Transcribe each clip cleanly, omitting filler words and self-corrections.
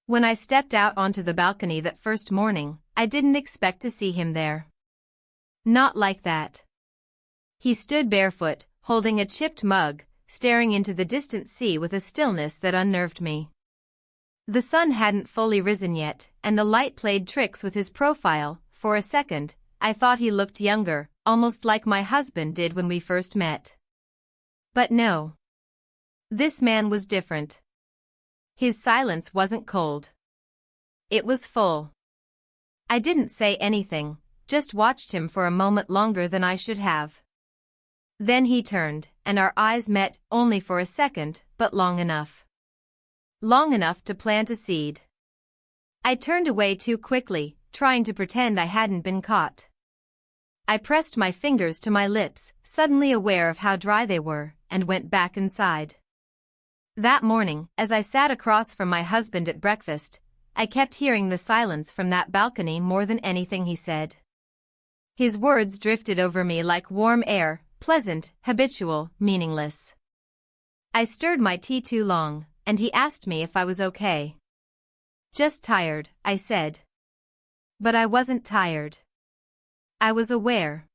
When I stepped out onto the balcony that first morning, I didn't expect to see him there. Not like that. He stood barefoot, holding a chipped mug, staring into the distant sea with a stillness that unnerved me. The sun hadn't fully risen yet, and the light played tricks with his profile. For a second, I thought he looked younger, almost like my husband did when we first met. But no. This man was different. His silence wasn't cold. It was full. I didn't say anything, just watched him for a moment longer than I should have. Then he turned, and our eyes met, only for a second, but long enough. Long enough to plant a seed. I turned away too quickly, trying to pretend I hadn't been caught. I pressed my fingers to my lips, suddenly aware of how dry they were, and went back inside. That morning, as I sat across from my husband at breakfast, I kept hearing the silence from that balcony more than anything he said. His words drifted over me like warm air, pleasant, habitual, meaningless. I stirred my tea too long, and he asked me if I was okay. Just tired, I said. But I wasn't tired. I was aware.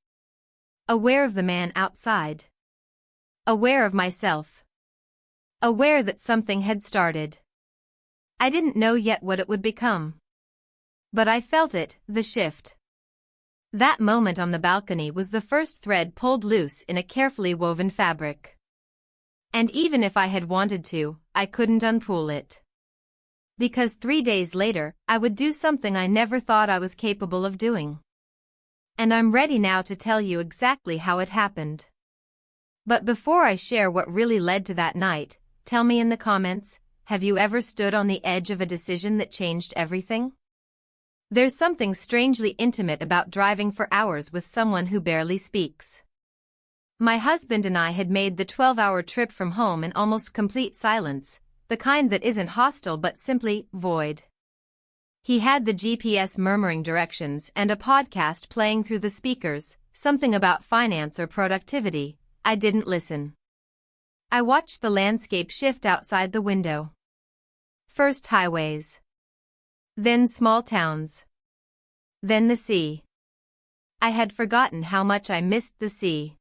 Aware of the man outside. Aware of myself. Aware that something had started. I didn't know yet what it would become. But I felt it, the shift. That moment on the balcony was the first thread pulled loose in a carefully woven fabric. And even if I had wanted to, I couldn't unpull it. Because 3 days later, I would do something I never thought I was capable of doing. And I'm ready now to tell you exactly how it happened. But before I share what really led to that night, tell me in the comments, have you ever stood on the edge of a decision that changed everything? There's something strangely intimate about driving for hours with someone who barely speaks. My husband and I had made the 12-hour trip from home in almost complete silence, the kind that isn't hostile but simply void. He had the GPS murmuring directions and a podcast playing through the speakers, something about finance or productivity. I didn't listen. I watched the landscape shift outside the window. First highways. Then small towns. Then the sea. I had forgotten how much I missed the sea.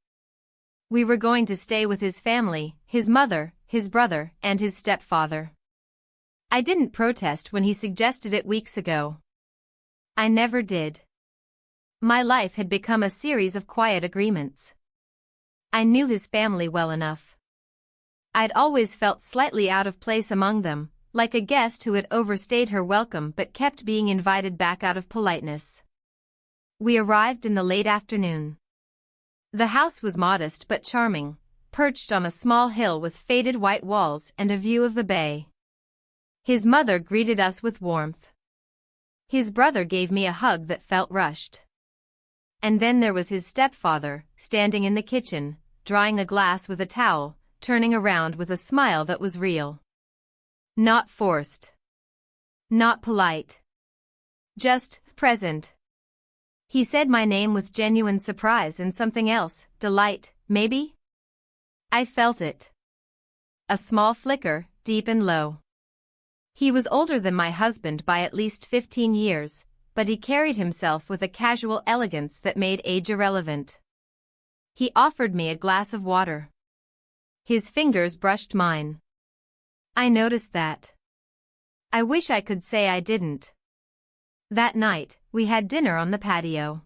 We were going to stay with his family, his mother, his brother, and his stepfather. I didn't protest when he suggested it weeks ago. I never did. My life had become a series of quiet agreements. I knew his family well enough. I'd always felt slightly out of place among them, like a guest who had overstayed her welcome but kept being invited back out of politeness. We arrived in the late afternoon. The house was modest but charming, perched on a small hill with faded white walls and a view of the bay. His mother greeted us with warmth. His brother gave me a hug that felt rushed. And then there was his stepfather, standing in the kitchen, drying a glass with a towel, turning around with a smile that was real. Not forced. Not polite. Just present. He said my name with genuine surprise and something else, delight, maybe? I felt it. A small flicker, deep and low. He was older than my husband by at least 15 years, but he carried himself with a casual elegance that made age irrelevant. He offered me a glass of water. His fingers brushed mine. I noticed that. I wish I could say I didn't. That night, we had dinner on the patio.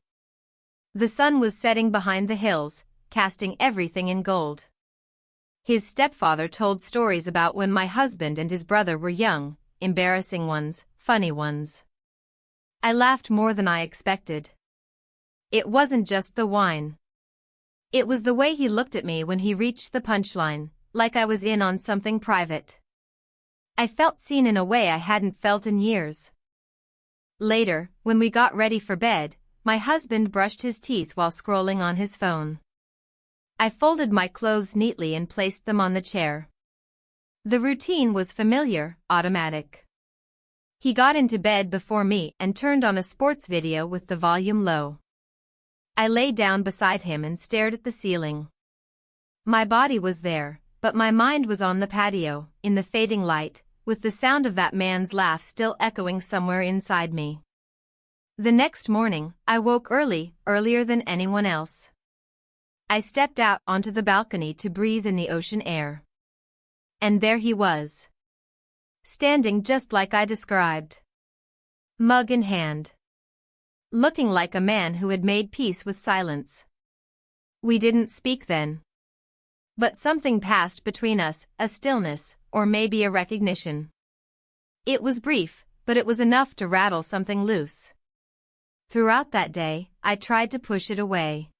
The sun was setting behind the hills, casting everything in gold. His stepfather told stories about when my husband and his brother were young, embarrassing ones, funny ones. I laughed more than I expected. It wasn't just the wine. It was the way he looked at me when he reached the punchline, like I was in on something private. I felt seen in a way I hadn't felt in years. Later, when we got ready for bed, my husband brushed his teeth while scrolling on his phone. I folded my clothes neatly and placed them on the chair. The routine was familiar, automatic. He got into bed before me and turned on a sports video with the volume low. I lay down beside him and stared at the ceiling. My body was there, but my mind was on the patio, in the fading light, with the sound of that man's laugh still echoing somewhere inside me. The next morning, I woke early, earlier than anyone else. I stepped out onto the balcony to breathe in the ocean air. And there he was. Standing just like I described. Mug in hand. Looking like a man who had made peace with silence. We didn't speak then. But something passed between us, a stillness, or maybe a recognition. It was brief, but it was enough to rattle something loose. Throughout that day, I tried to push it away.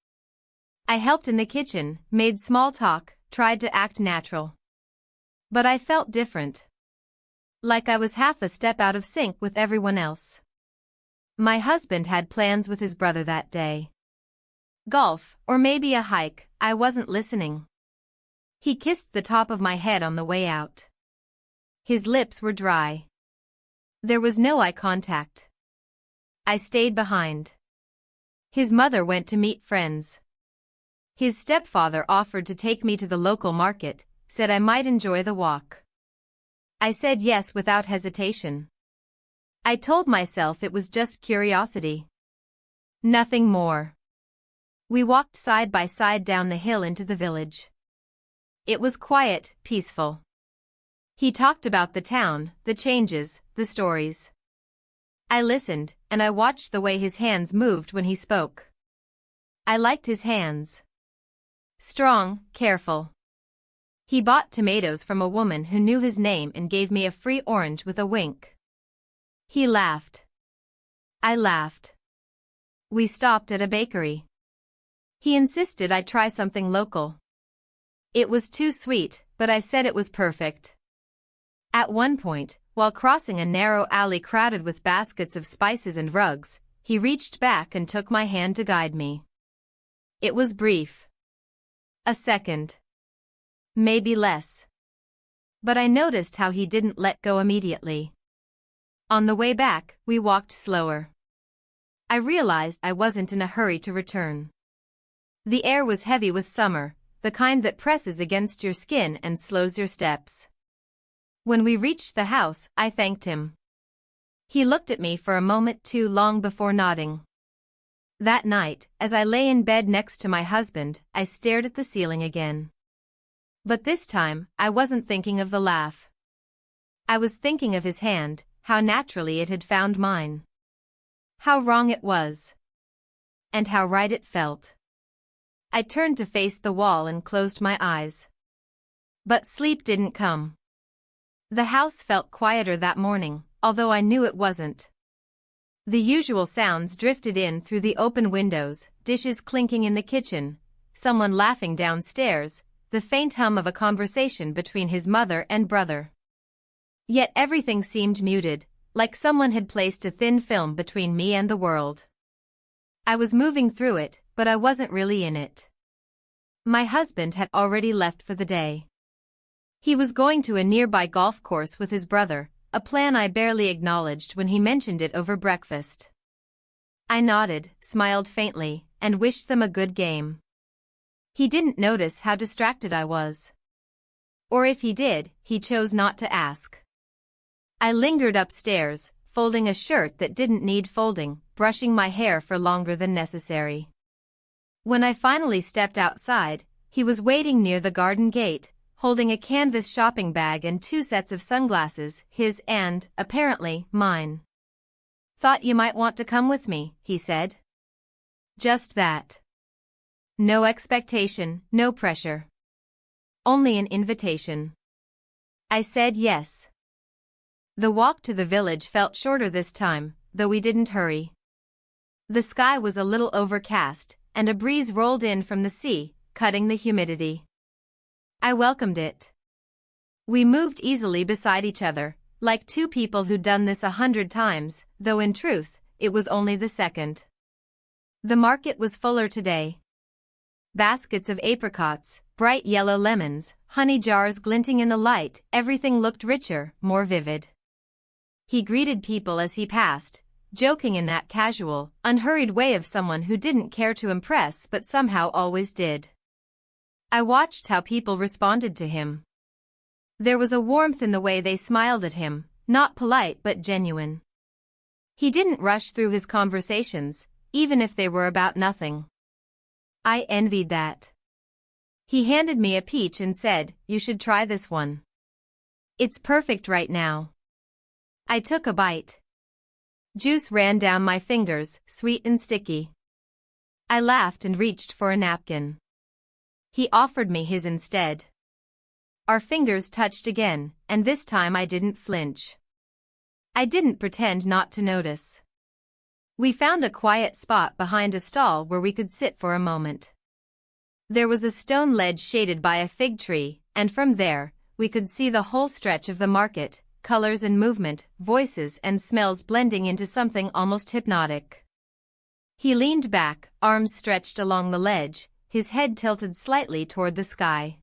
I helped in the kitchen, made small talk, tried to act natural. But I felt different. Like I was half a step out of sync with everyone else. My husband had plans with his brother that day. Golf, or maybe a hike, I wasn't listening. He kissed the top of my head on the way out. His lips were dry. There was no eye contact. I stayed behind. His mother went to meet friends. His stepfather offered to take me to the local market, said I might enjoy the walk. I said yes without hesitation. I told myself it was just curiosity. Nothing more. We walked side by side down the hill into the village. It was quiet, peaceful. He talked about the town, the changes, the stories. I listened, and I watched the way his hands moved when he spoke. I liked his hands. Strong, careful. He bought tomatoes from a woman who knew his name and gave me a free orange with a wink. He laughed. I laughed. We stopped at a bakery. He insisted I try something local. It was too sweet, but I said it was perfect. At one point, while crossing a narrow alley crowded with baskets of spices and rugs, he reached back and took my hand to guide me. It was brief. A second. Maybe less. But I noticed how he didn't let go immediately. On the way back, we walked slower. I realized I wasn't in a hurry to return. The air was heavy with summer, the kind that presses against your skin and slows your steps. When we reached the house, I thanked him. He looked at me for a moment too long before nodding. That night, as I lay in bed next to my husband, I stared at the ceiling again. But this time, I wasn't thinking of the laugh. I was thinking of his hand, how naturally it had found mine. How wrong it was. And how right it felt. I turned to face the wall and closed my eyes. But sleep didn't come. The house felt quieter that morning, although I knew it wasn't. The usual sounds drifted in through the open windows, dishes clinking in the kitchen, someone laughing downstairs, the faint hum of a conversation between his mother and brother. Yet everything seemed muted, like someone had placed a thin film between me and the world. I was moving through it, but I wasn't really in it. My husband had already left for the day. He was going to a nearby golf course with his brother, a plan I barely acknowledged when he mentioned it over breakfast. I nodded, smiled faintly, and wished them a good game. He didn't notice how distracted I was. Or if he did, he chose not to ask. I lingered upstairs, folding a shirt that didn't need folding, brushing my hair for longer than necessary. When I finally stepped outside, he was waiting near the garden gate, holding a canvas shopping bag and 2 sets of sunglasses, his and, apparently, mine. "Thought you might want to come with me," he said. Just that. No expectation, no pressure. Only an invitation. I said yes. The walk to the village felt shorter this time, though we didn't hurry. The sky was a little overcast, and a breeze rolled in from the sea, cutting the humidity. I welcomed it. We moved easily beside each other, like 2 people who'd done this 100 times, though in truth, it was only the second. The market was fuller today. Baskets of apricots, bright yellow lemons, honey jars glinting in the light, everything looked richer, more vivid. He greeted people as he passed, joking in that casual, unhurried way of someone who didn't care to impress but somehow always did. I watched how people responded to him. There was a warmth in the way they smiled at him, not polite but genuine. He didn't rush through his conversations, even if they were about nothing. I envied that. He handed me a peach and said, "You should try this one. It's perfect right now." I took a bite. Juice ran down my fingers, sweet and sticky. I laughed and reached for a napkin. He offered me his instead. Our fingers touched again, and this time I didn't flinch. I didn't pretend not to notice. We found a quiet spot behind a stall where we could sit for a moment. There was a stone ledge shaded by a fig tree, and from there, we could see the whole stretch of the market, colors and movement, voices and smells blending into something almost hypnotic. He leaned back, arms stretched along the ledge, his head tilted slightly toward the sky.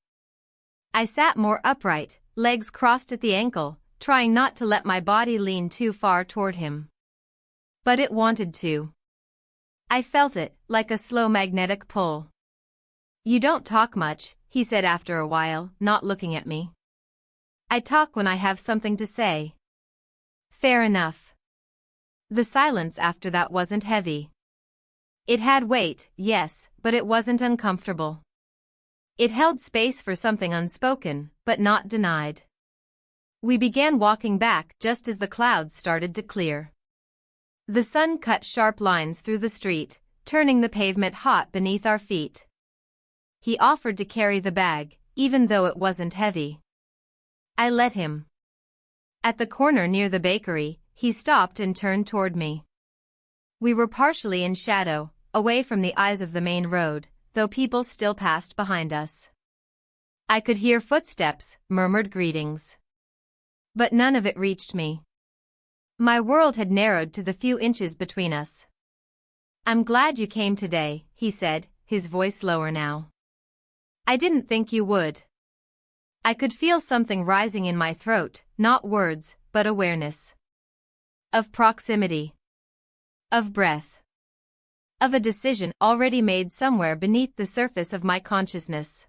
I sat more upright, legs crossed at the ankle, trying not to let my body lean too far toward him. But it wanted to. I felt it, like a slow magnetic pull. "You don't talk much," he said after a while, not looking at me. "I talk when I have something to say." Fair enough. The silence after that wasn't heavy. It had weight, yes, but it wasn't uncomfortable. It held space for something unspoken, but not denied. We began walking back just as the clouds started to clear. The sun cut sharp lines through the street, turning the pavement hot beneath our feet. He offered to carry the bag, even though it wasn't heavy. I let him. At the corner near the bakery, he stopped and turned toward me. We were partially in shadow, away from the eyes of the main road, though people still passed behind us. I could hear footsteps, murmured greetings. But none of it reached me. My world had narrowed to the few inches between us. "I'm glad you came today," he said, his voice lower now. "I didn't think you would." I could feel something rising in my throat, not words, but awareness. Of proximity. Of breath. Of a decision already made somewhere beneath the surface of my consciousness.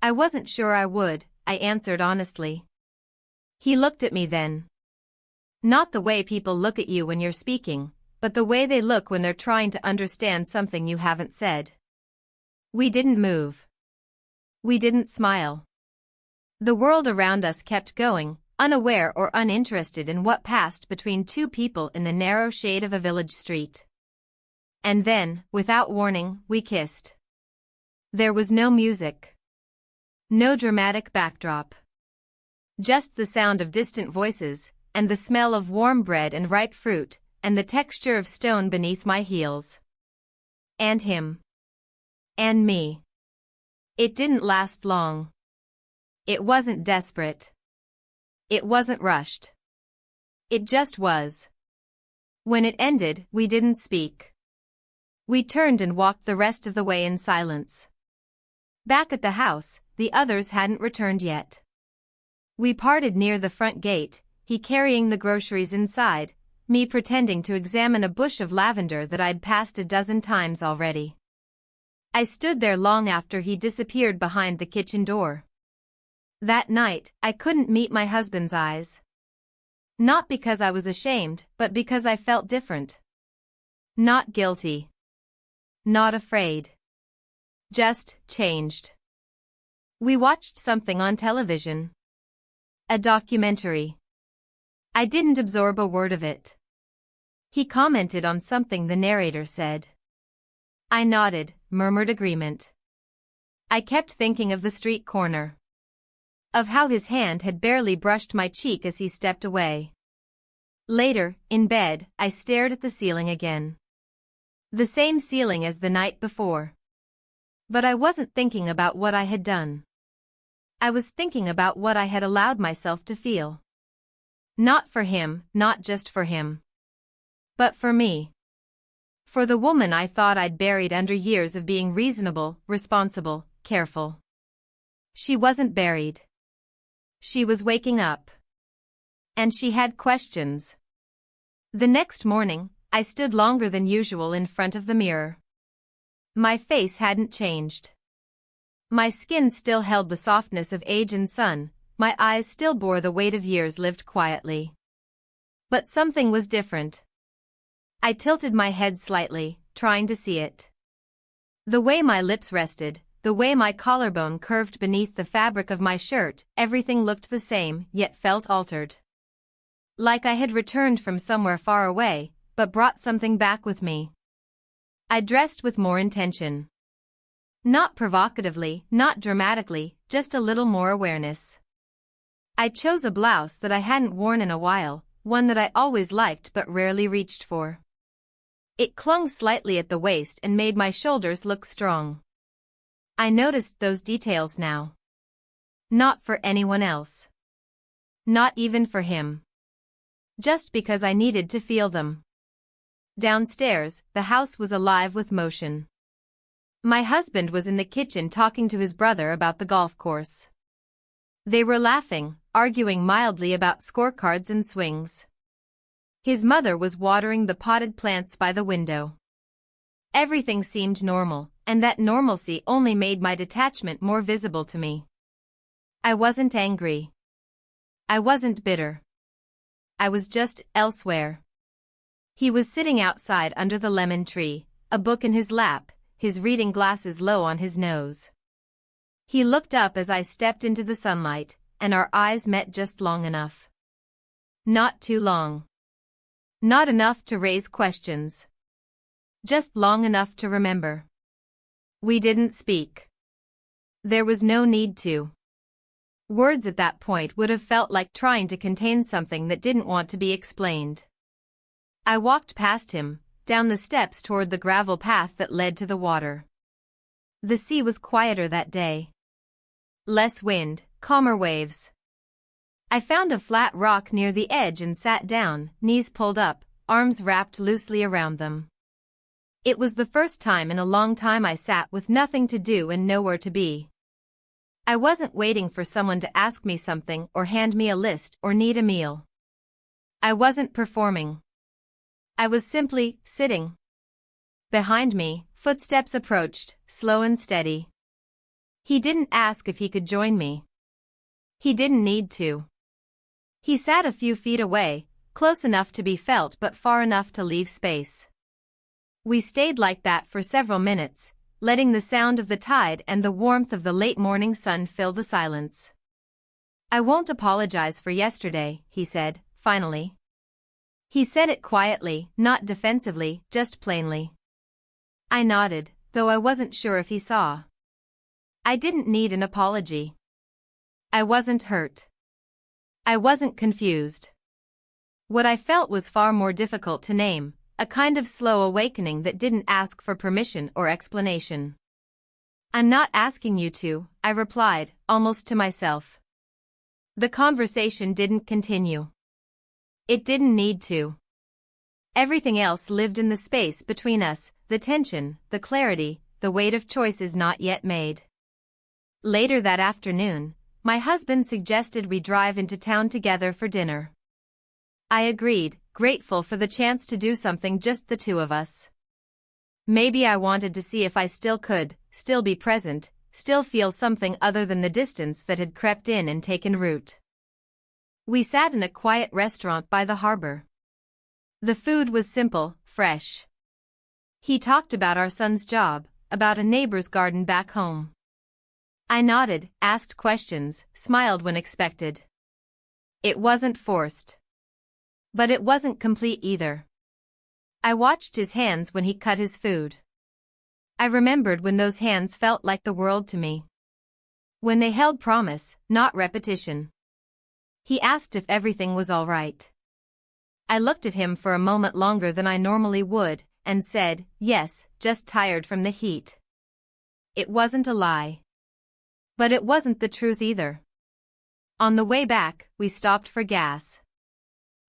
"I wasn't sure I would," I answered honestly. He looked at me then. Not the way people look at you when you're speaking, but the way they look when they're trying to understand something you haven't said. We didn't move. We didn't smile. The world around us kept going, unaware or uninterested in what passed between two people in the narrow shade of a village street. And then, without warning, we kissed. There was no music. No dramatic backdrop. Just the sound of distant voices, and the smell of warm bread and ripe fruit, and the texture of stone beneath my heels. And him. And me. It didn't last long. It wasn't desperate. It wasn't rushed. It just was. When it ended, we didn't speak. We turned and walked the rest of the way in silence. Back at the house, the others hadn't returned yet. We parted near the front gate, he carrying the groceries inside, me pretending to examine a bush of lavender that I'd passed a dozen times already. I stood there long after he disappeared behind the kitchen door. That night, I couldn't meet my husband's eyes. Not because I was ashamed, but because I felt different. Not guilty. Not afraid. Just changed. We watched something on television. A documentary. I didn't absorb a word of it. He commented on something the narrator said. I nodded, murmured agreement. I kept thinking of the street corner. Of how his hand had barely brushed my cheek as he stepped away. Later, in bed, I stared at the ceiling again. The same ceiling as the night before. But I wasn't thinking about what I had done. I was thinking about what I had allowed myself to feel. Not for him, not just for him. But for me. For the woman I thought I'd buried under years of being reasonable, responsible, careful. She wasn't buried. She was waking up. And she had questions. The next morning, I stood longer than usual in front of the mirror. My face hadn't changed. My skin still held the softness of age and sun, my eyes still bore the weight of years lived quietly. But something was different. I tilted my head slightly, trying to see it. The way my lips rested, the way my collarbone curved beneath the fabric of my shirt, everything looked the same, yet felt altered. Like I had returned from somewhere far away, but brought something back with me. I dressed with more intention. Not provocatively, not dramatically, just a little more awareness. I chose a blouse that I hadn't worn in a while, one that I always liked but rarely reached for. It clung slightly at the waist and made my shoulders look strong. I noticed those details now. Not for anyone else. Not even for him. Just because I needed to feel them. Downstairs, the house was alive with motion. My husband was in the kitchen talking to his brother about the golf course. They were laughing, arguing mildly about scorecards and swings. His mother was watering the potted plants by the window. Everything seemed normal, and that normalcy only made my detachment more visible to me. I wasn't angry. I wasn't bitter. I was just elsewhere. He was sitting outside under the lemon tree, a book in his lap, his reading glasses low on his nose. He looked up as I stepped into the sunlight, and our eyes met just long enough. Not too long. Not enough to raise questions. Just long enough to remember. We didn't speak. There was no need to. Words at that point would have felt like trying to contain something that didn't want to be explained. I walked past him, down the steps toward the gravel path that led to the water. The sea was quieter that day. Less wind, calmer waves. I found a flat rock near the edge and sat down, knees pulled up, arms wrapped loosely around them. It was the first time in a long time I sat with nothing to do and nowhere to be. I wasn't waiting for someone to ask me something or hand me a list or need a meal. I wasn't performing. I was simply sitting. Behind me, footsteps approached, slow and steady. He didn't ask if he could join me. He didn't need to. He sat a few feet away, close enough to be felt but far enough to leave space. We stayed like that for several minutes, letting the sound of the tide and the warmth of the late morning sun fill the silence. I won't apologize for yesterday, he said, finally. He said it quietly, not defensively, just plainly. I nodded, though I wasn't sure if he saw. I didn't need an apology. I wasn't hurt. I wasn't confused. What I felt was far more difficult to name, a kind of slow awakening that didn't ask for permission or explanation. I'm not asking you to, I replied, almost to myself. The conversation didn't continue. It didn't need to. Everything else lived in the space between us, the tension, the clarity, the weight of choices not yet made. Later that afternoon, my husband suggested we drive into town together for dinner. I agreed, grateful for the chance to do something just the two of us. Maybe I wanted to see if I still could, still be present, still feel something other than the distance that had crept in and taken root. We sat in a quiet restaurant by the harbor. The food was simple, fresh. He talked about our son's job, about a neighbor's garden back home. I nodded, asked questions, smiled when expected. It wasn't forced. But it wasn't complete either. I watched his hands when he cut his food. I remembered when those hands felt like the world to me. When they held promise, not repetition. He asked if everything was all right. I looked at him for a moment longer than I normally would, and said, yes, just tired from the heat. It wasn't a lie. But it wasn't the truth either. On the way back, we stopped for gas.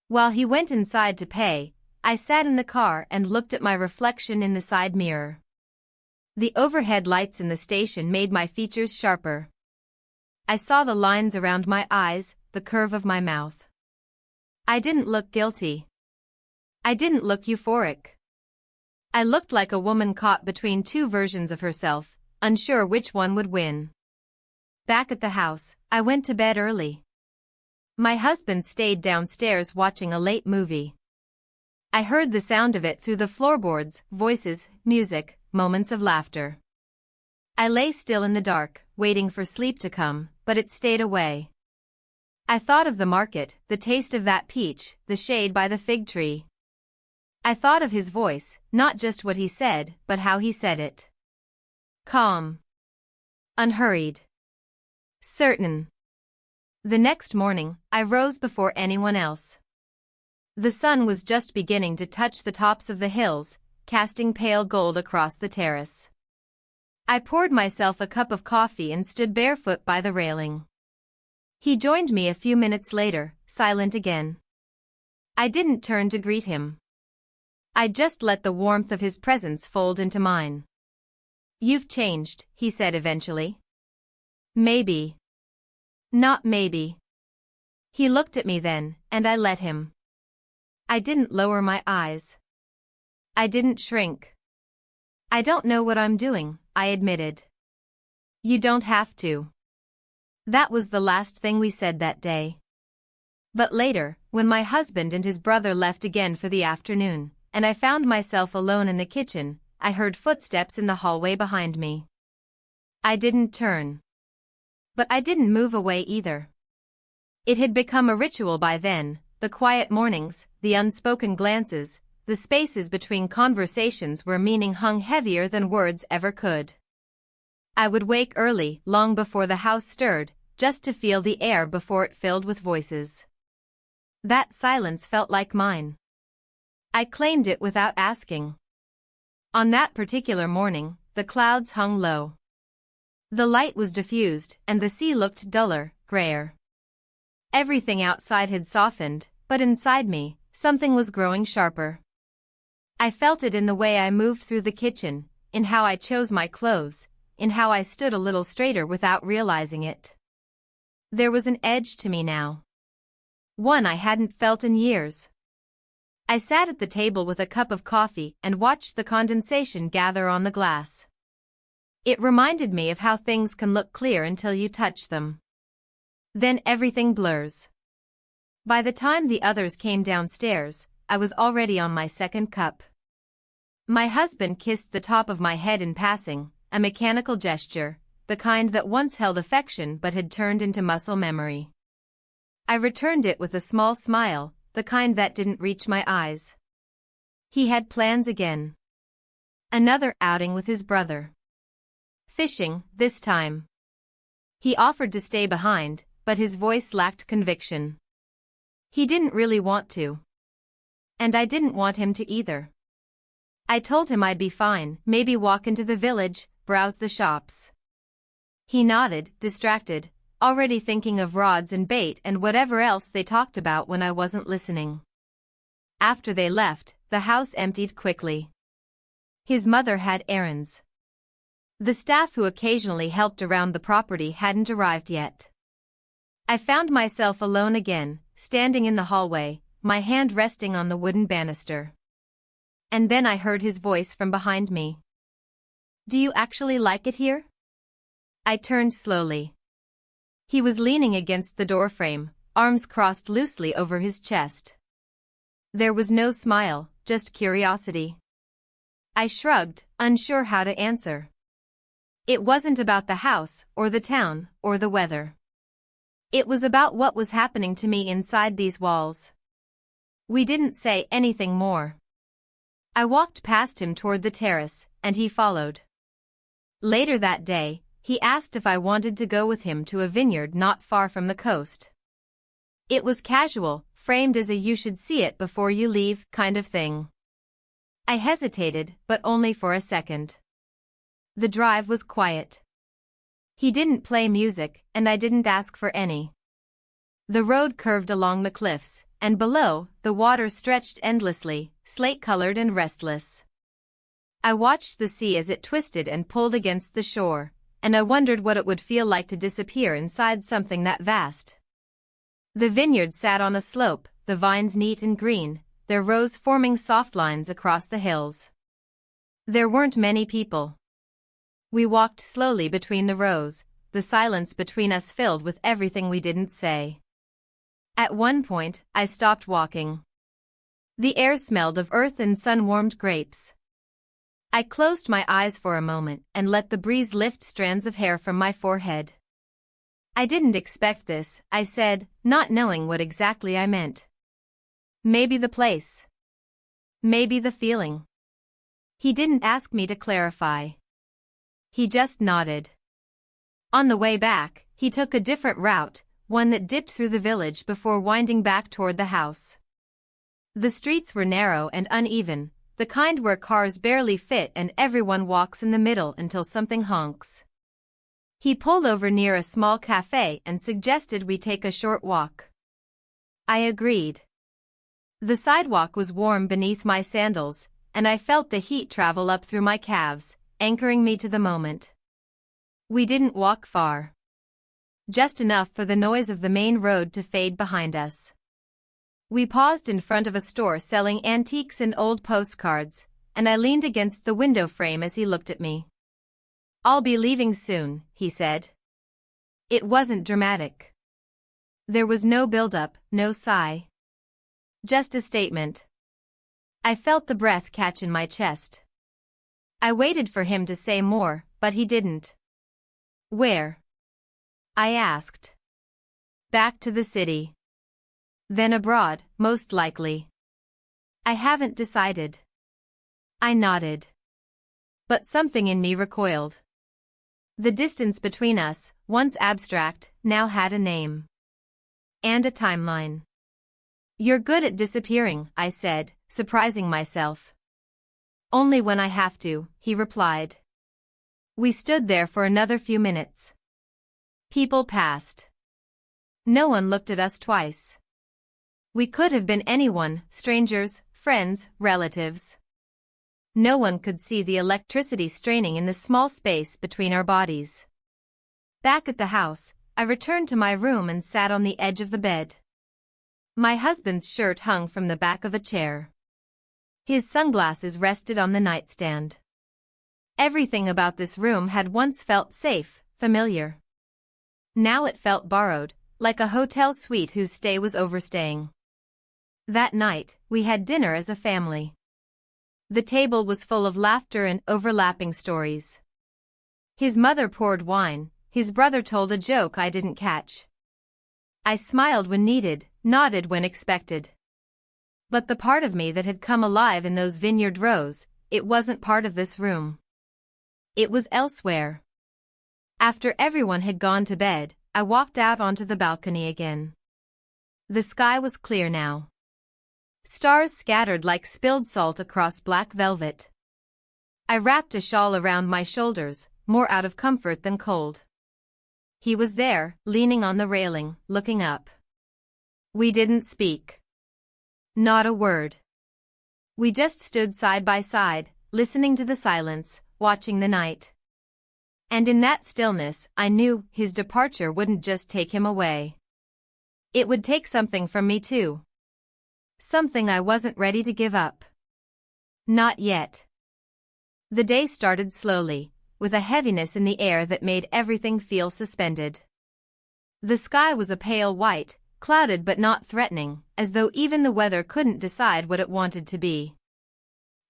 While he went inside to pay, I sat in the car and looked at my reflection in the side mirror. The overhead lights in the station made my features sharper. I saw the lines around my eyes, the curve of my mouth. I didn't look guilty. I didn't look euphoric. I looked like a woman caught between two versions of herself, unsure which one would win. Back at the house, I went to bed early. My husband stayed downstairs watching a late movie. I heard the sound of it through the floorboards, voices, music, moments of laughter. I lay still in the dark, waiting for sleep to come, but it stayed away. I thought of the market, the taste of that peach, the shade by the fig tree. I thought of his voice, not just what he said, but how he said it. Calm. Unhurried. Certain. The next morning, I rose before anyone else. The sun was just beginning to touch the tops of the hills, casting pale gold across the terrace. I poured myself a cup of coffee and stood barefoot by the railing. He joined me a few minutes later, silent again. I didn't turn to greet him. I just let the warmth of his presence fold into mine. "You've changed," he said eventually. "Maybe. Not maybe." He looked at me then, and I let him. I didn't lower my eyes. I didn't shrink. "I don't know what I'm doing," I admitted. "You don't have to." That was the last thing we said that day. But later, when my husband and his brother left again for the afternoon, and I found myself alone in the kitchen, I heard footsteps in the hallway behind me. I didn't turn. But I didn't move away either. It had become a ritual by then, the quiet mornings, the unspoken glances, the spaces between conversations where meaning hung heavier than words ever could. I would wake early, long before the house stirred, just to feel the air before it filled with voices. That silence felt like mine. I claimed it without asking. On that particular morning, the clouds hung low. The light was diffused, and the sea looked duller, grayer. Everything outside had softened, but inside me, something was growing sharper. I felt it in the way I moved through the kitchen, in how I chose my clothes, in how I stood a little straighter without realizing it. There was an edge to me now. One I hadn't felt in years. I sat at the table with a cup of coffee and watched the condensation gather on the glass. It reminded me of how things can look clear until you touch them. Then everything blurs. By the time the others came downstairs, I was already on my second cup. My husband kissed the top of my head in passing, a mechanical gesture, the kind that once held affection but had turned into muscle memory. I returned it with a small smile, the kind that didn't reach my eyes. He had plans again. Another outing with his brother. Fishing, this time. He offered to stay behind, but his voice lacked conviction. He didn't really want to. And I didn't want him to either. I told him I'd be fine, maybe walk into the village, browse the shops. He nodded, distracted, already thinking of rods and bait and whatever else they talked about when I wasn't listening. After they left, the house emptied quickly. His mother had errands. The staff who occasionally helped around the property hadn't arrived yet. I found myself alone again, standing in the hallway, my hand resting on the wooden banister. And then I heard his voice from behind me. "Do you actually like it here?" I turned slowly. He was leaning against the doorframe, arms crossed loosely over his chest. There was no smile, just curiosity. I shrugged, unsure how to answer. It wasn't about the house, or the town, or the weather. It was about what was happening to me inside these walls. We didn't say anything more. I walked past him toward the terrace, and he followed. Later that day, he asked if I wanted to go with him to a vineyard not far from the coast. It was casual, framed as a "you should see it before you leave" kind of thing. I hesitated, but only for a second. The drive was quiet. He didn't play music, and I didn't ask for any. The road curved along the cliffs, and below, the water stretched endlessly, slate-colored and restless. I watched the sea as it twisted and pulled against the shore, and I wondered what it would feel like to disappear inside something that vast. The vineyard sat on a slope, the vines neat and green, their rows forming soft lines across the hills. There weren't many people. We walked slowly between the rows, the silence between us filled with everything we didn't say. At one point, I stopped walking. The air smelled of earth and sun-warmed grapes. I closed my eyes for a moment and let the breeze lift strands of hair from my forehead. I didn't expect this, I said, not knowing what exactly I meant. Maybe the place. Maybe the feeling. He didn't ask me to clarify. He just nodded. On the way back, he took a different route, one that dipped through the village before winding back toward the house. The streets were narrow and uneven, the kind where cars barely fit and everyone walks in the middle until something honks. He pulled over near a small cafe and suggested we take a short walk. I agreed. The sidewalk was warm beneath my sandals, and I felt the heat travel up through my calves, anchoring me to the moment. We didn't walk far. Just enough for the noise of the main road to fade behind us. We paused in front of a store selling antiques and old postcards, and I leaned against the window frame as he looked at me. "I'll be leaving soon," he said. It wasn't dramatic. There was no build-up, no sigh. Just a statement. I felt the breath catch in my chest. I waited for him to say more, but he didn't. "Where?" I asked. "Back to the city. Then abroad, most likely." "I haven't decided." I nodded. But something in me recoiled. The distance between us, once abstract, now had a name. And a timeline. "You're good at disappearing," I said, surprising myself. "Only when I have to," he replied. We stood there for another few minutes. People passed. No one looked at us twice. We could have been anyone, strangers, friends, relatives. No one could see the electricity straining in the small space between our bodies. Back at the house, I returned to my room and sat on the edge of the bed. My husband's shirt hung from the back of a chair. His sunglasses rested on the nightstand. Everything about this room had once felt safe, familiar. Now it felt borrowed, like a hotel suite whose stay was overstaying. That night, we had dinner as a family. The table was full of laughter and overlapping stories. His mother poured wine, his brother told a joke I didn't catch. I smiled when needed, nodded when expected. But the part of me that had come alive in those vineyard rows, it wasn't part of this room. It was elsewhere. After everyone had gone to bed, I walked out onto the balcony again. The sky was clear now. Stars scattered like spilled salt across black velvet. I wrapped a shawl around my shoulders, more out of comfort than cold. He was there, leaning on the railing, looking up. We didn't speak. Not a word. We just stood side by side, listening to the silence, watching the night. And in that stillness, I knew his departure wouldn't just take him away. It would take something from me too. Something I wasn't ready to give up. Not yet. The day started slowly, with a heaviness in the air that made everything feel suspended. The sky was a pale white, clouded but not threatening, as though even the weather couldn't decide what it wanted to be.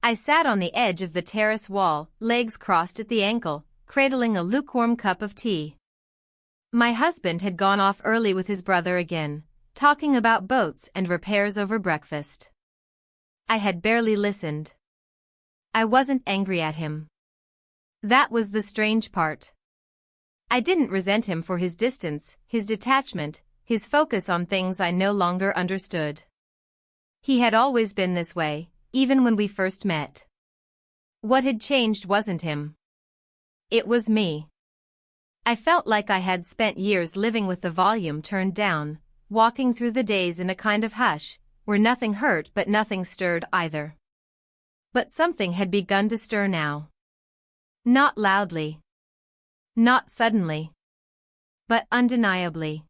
I sat on the edge of the terrace wall, legs crossed at the ankle, cradling a lukewarm cup of tea. My husband had gone off early with his brother again, talking about boats and repairs over breakfast. I had barely listened. I wasn't angry at him. That was the strange part. I didn't resent him for his distance, his detachment, his focus on things I no longer understood. He had always been this way, even when we first met. What had changed wasn't him. It was me. I felt like I had spent years living with the volume turned down, walking through the days in a kind of hush, where nothing hurt but nothing stirred either. But something had begun to stir now. Not loudly. Not suddenly. But undeniably.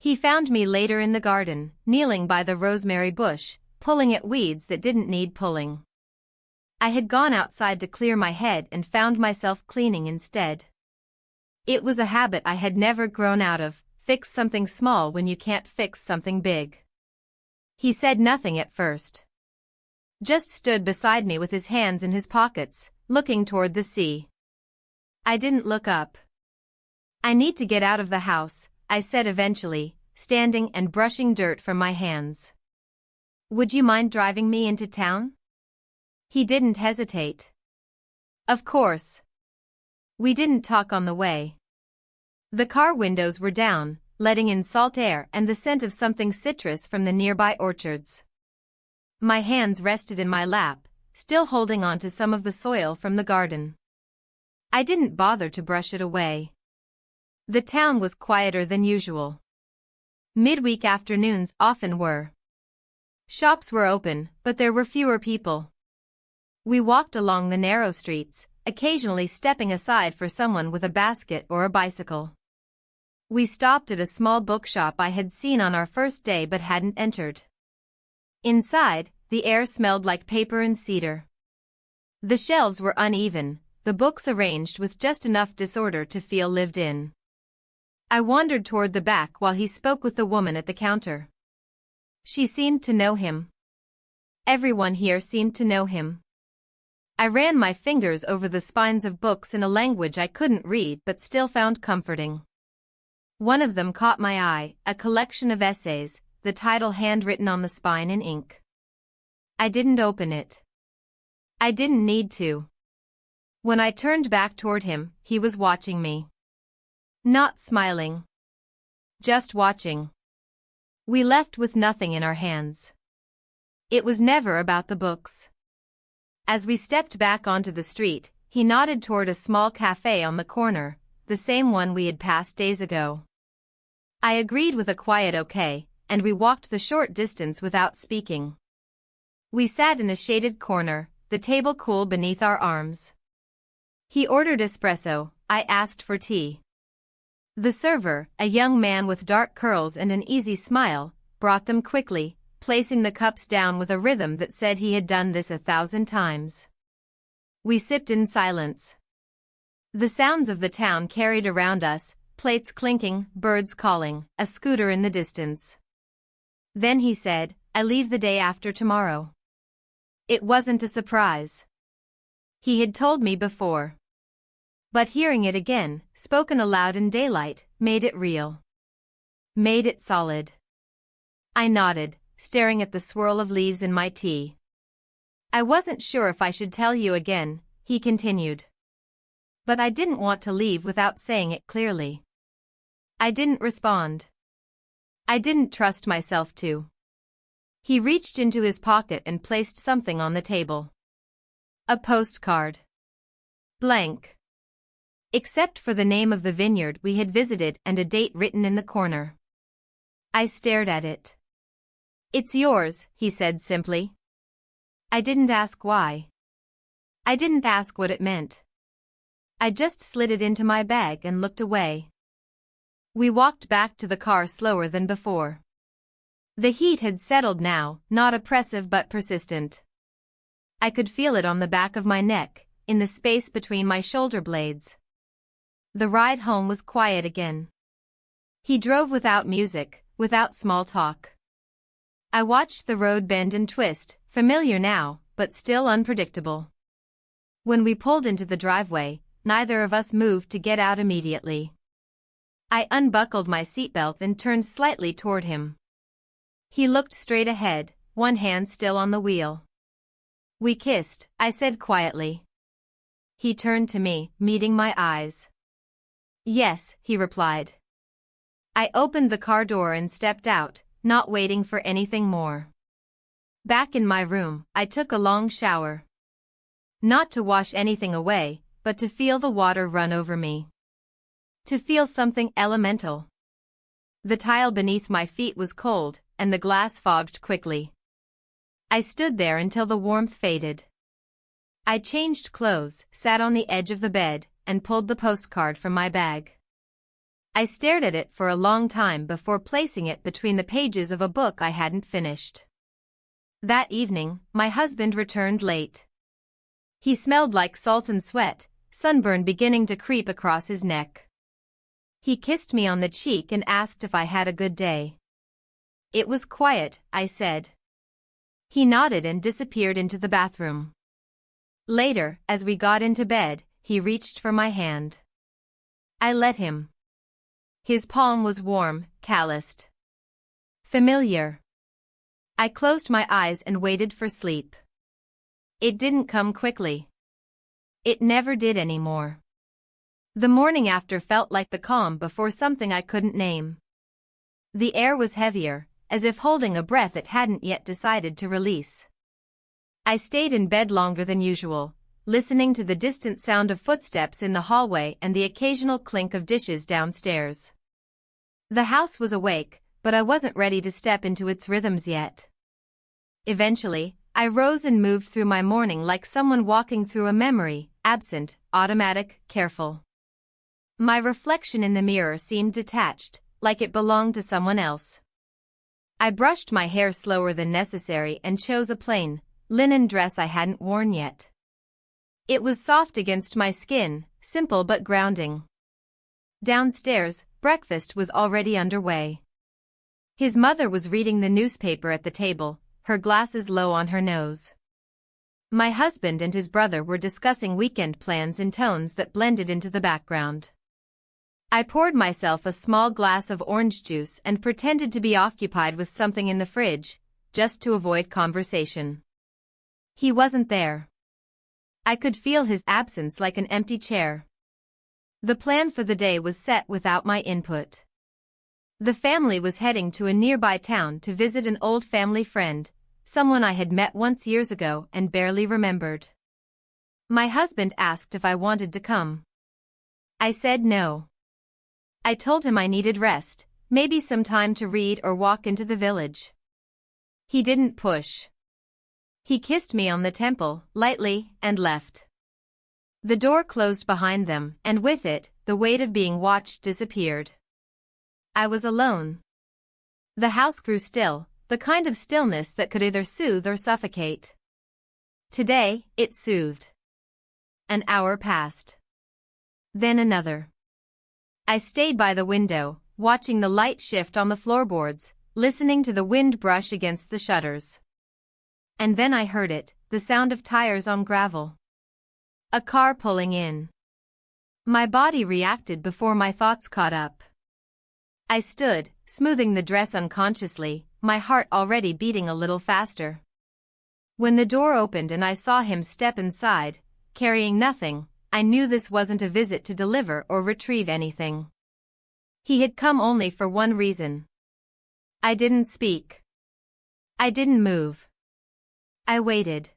He found me later in the garden, kneeling by the rosemary bush, pulling at weeds that didn't need pulling. I had gone outside to clear my head and found myself cleaning instead. It was a habit I had never grown out of, fix something small when you can't fix something big. He said nothing at first. Just stood beside me with his hands in his pockets, looking toward the sea. I didn't look up. I need to get out of the house, I said eventually, standing and brushing dirt from my hands. Would you mind driving me into town? He didn't hesitate. Of course. We didn't talk on the way. The car windows were down, letting in salt air and the scent of something citrus from the nearby orchards. My hands rested in my lap, still holding on to some of the soil from the garden. I didn't bother to brush it away. The town was quieter than usual. Midweek afternoons often were. Shops were open, but there were fewer people. We walked along the narrow streets, occasionally stepping aside for someone with a basket or a bicycle. We stopped at a small bookshop I had seen on our first day but hadn't entered. Inside, the air smelled like paper and cedar. The shelves were uneven, the books arranged with just enough disorder to feel lived in. I wandered toward the back while he spoke with the woman at the counter. She seemed to know him. Everyone here seemed to know him. I ran my fingers over the spines of books in a language I couldn't read but still found comforting. One of them caught my eye, a collection of essays, the title handwritten on the spine in ink. I didn't open it. I didn't need to. When I turned back toward him, he was watching me. Not smiling. Just watching. We left with nothing in our hands. It was never about the books. As we stepped back onto the street, he nodded toward a small cafe on the corner, the same one we had passed days ago. I agreed with a quiet okay, and we walked the short distance without speaking. We sat in a shaded corner, the table cool beneath our arms. He ordered espresso, I asked for tea. The server, a young man with dark curls and an easy smile, brought them quickly, placing the cups down with a rhythm that said he had done this 1,000 times. We sipped in silence. The sounds of the town carried around us, plates clinking, birds calling, a scooter in the distance. Then he said, I leave the day after tomorrow. It wasn't a surprise. He had told me before. But hearing it again, spoken aloud in daylight, made it real. Made it solid. I nodded, staring at the swirl of leaves in my tea. I wasn't sure if I should tell you again, he continued. But I didn't want to leave without saying it clearly. I didn't respond. I didn't trust myself to. He reached into his pocket and placed something on the table. A postcard. Blank. Except for the name of the vineyard we had visited and a date written in the corner. I stared at it. It's yours, he said simply. I didn't ask why. I didn't ask what it meant. I just slid it into my bag and looked away. We walked back to the car slower than before. The heat had settled now, not oppressive but persistent. I could feel it on the back of my neck, in the space between my shoulder blades. The ride home was quiet again. He drove without music, without small talk. I watched the road bend and twist, familiar now, but still unpredictable. When we pulled into the driveway, neither of us moved to get out immediately. I unbuckled my seatbelt and turned slightly toward him. He looked straight ahead, one hand still on the wheel. We kissed, I said quietly. He turned to me, meeting my eyes. Yes, he replied. I opened the car door and stepped out, not waiting for anything more. Back in my room, I took a long shower. Not to wash anything away, but to feel the water run over me. To feel something elemental. The tile beneath my feet was cold, and the glass fogged quickly. I stood there until the warmth faded. I changed clothes, sat on the edge of the bed, and pulled the postcard from my bag. I stared at it for a long time before placing it between the pages of a book I hadn't finished. That evening, my husband returned late. He smelled like salt and sweat, sunburn beginning to creep across his neck. He kissed me on the cheek and asked if I had a good day. It was quiet, I said. He nodded and disappeared into the bathroom. Later, as we got into bed, he reached for my hand. I let him. His palm was warm, calloused. Familiar. I closed my eyes and waited for sleep. It didn't come quickly. It never did anymore. The morning after felt like the calm before something I couldn't name. The air was heavier, as if holding a breath it hadn't yet decided to release. I stayed in bed longer than usual, listening to the distant sound of footsteps in the hallway and the occasional clink of dishes downstairs. The house was awake, but I wasn't ready to step into its rhythms yet. Eventually, I rose and moved through my morning like someone walking through a memory, absent, automatic, careful. My reflection in the mirror seemed detached, like it belonged to someone else. I brushed my hair slower than necessary and chose a plain, linen dress I hadn't worn yet. It was soft against my skin, simple but grounding. Downstairs, breakfast was already underway. His mother was reading the newspaper at the table, her glasses low on her nose. My husband and his brother were discussing weekend plans in tones that blended into the background. I poured myself a small glass of orange juice and pretended to be occupied with something in the fridge, just to avoid conversation. He wasn't there. I could feel his absence like an empty chair. The plan for the day was set without my input. The family was heading to a nearby town to visit an old family friend, someone I had met once years ago and barely remembered. My husband asked if I wanted to come. I said no. I told him I needed rest, maybe some time to read or walk into the village. He didn't push. He kissed me on the temple, lightly, and left. The door closed behind them, and with it, the weight of being watched disappeared. I was alone. The house grew still, the kind of stillness that could either soothe or suffocate. Today, it soothed. An hour passed. Then another. I stayed by the window, watching the light shift on the floorboards, listening to the wind brush against the shutters. And then I heard it, the sound of tires on gravel. A car pulling in. My body reacted before my thoughts caught up. I stood, smoothing the dress unconsciously, my heart already beating a little faster. When the door opened and I saw him step inside, carrying nothing, I knew this wasn't a visit to deliver or retrieve anything. He had come only for one reason. I didn't speak. I didn't move. I waited.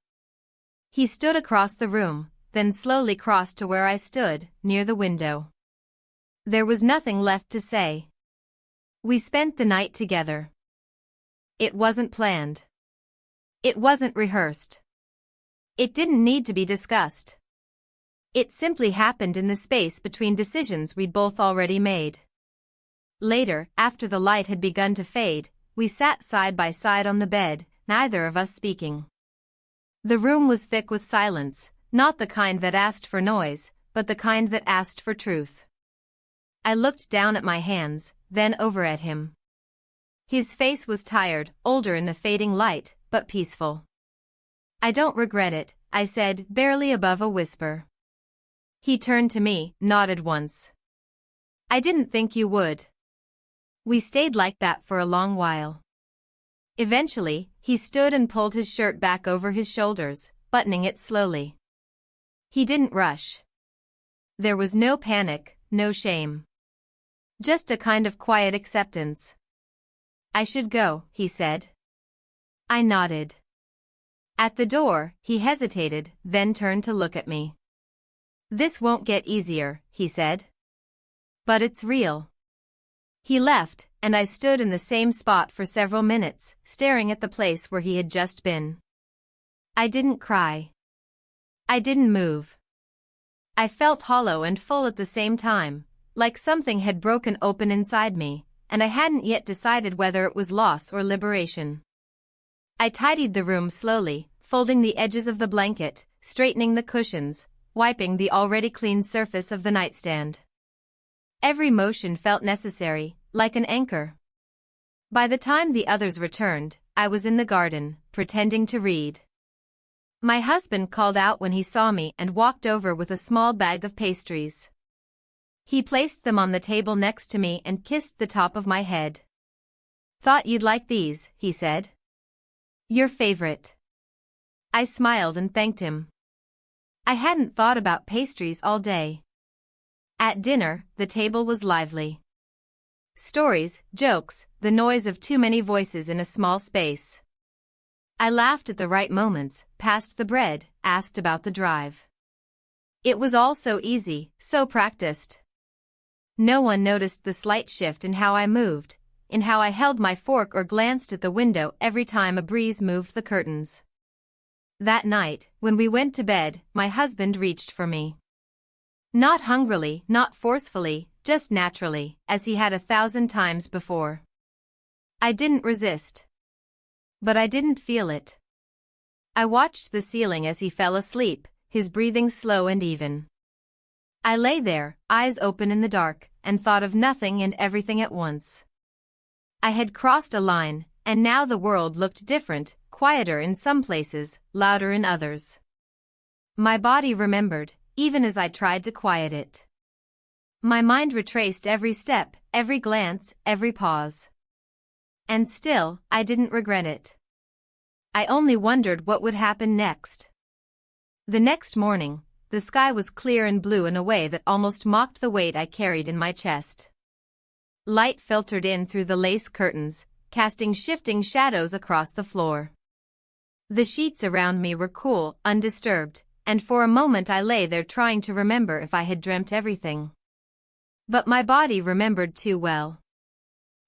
He stood across the room, then slowly crossed to where I stood, near the window. There was nothing left to say. We spent the night together. It wasn't planned. It wasn't rehearsed. It didn't need to be discussed. It simply happened in the space between decisions we'd both already made. Later, after the light had begun to fade, we sat side by side on the bed, neither of us speaking. The room was thick with silence, not the kind that asked for noise, but the kind that asked for truth. I looked down at my hands, then over at him. His face was tired, older in the fading light, but peaceful. I don't regret it, I said, barely above a whisper. He turned to me, nodded once. I didn't think you would. We stayed like that for a long while. Eventually, he stood and pulled his shirt back over his shoulders, buttoning it slowly. He didn't rush. There was no panic, no shame. Just a kind of quiet acceptance. I should go, he said. I nodded. At the door, he hesitated, then turned to look at me. This won't get easier, he said. But it's real. He left, and I stood in the same spot for several minutes, staring at the place where he had just been. I didn't cry. I didn't move. I felt hollow and full at the same time, like something had broken open inside me, and I hadn't yet decided whether it was loss or liberation. I tidied the room slowly, folding the edges of the blanket, straightening the cushions, wiping the already clean surface of the nightstand. Every motion felt necessary, like an anchor. By the time the others returned, I was in the garden, pretending to read. My husband called out when he saw me and walked over with a small bag of pastries. He placed them on the table next to me and kissed the top of my head. "Thought you'd like these," he said. "Your favorite." I smiled and thanked him. I hadn't thought about pastries all day. At dinner, the table was lively. Stories, jokes, the noise of too many voices in a small space. I laughed at the right moments, passed the bread, asked about the drive. It was all so easy, so practiced. No one noticed the slight shift in how I moved, in how I held my fork or glanced at the window every time a breeze moved the curtains. That night, when we went to bed, my husband reached for me. Not hungrily, not forcefully, just naturally, as he had 1,000 times before. I didn't resist. But I didn't feel it. I watched the ceiling as he fell asleep, his breathing slow and even. I lay there, eyes open in the dark, and thought of nothing and everything at once. I had crossed a line, and now the world looked different, quieter in some places, louder in others. My body remembered, even as I tried to quiet it. My mind retraced every step, every glance, every pause. And still, I didn't regret it. I only wondered what would happen next. The next morning, the sky was clear and blue in a way that almost mocked the weight I carried in my chest. Light filtered in through the lace curtains, casting shifting shadows across the floor. The sheets around me were cool, undisturbed, and for a moment I lay there trying to remember if I had dreamt everything. But my body remembered too well.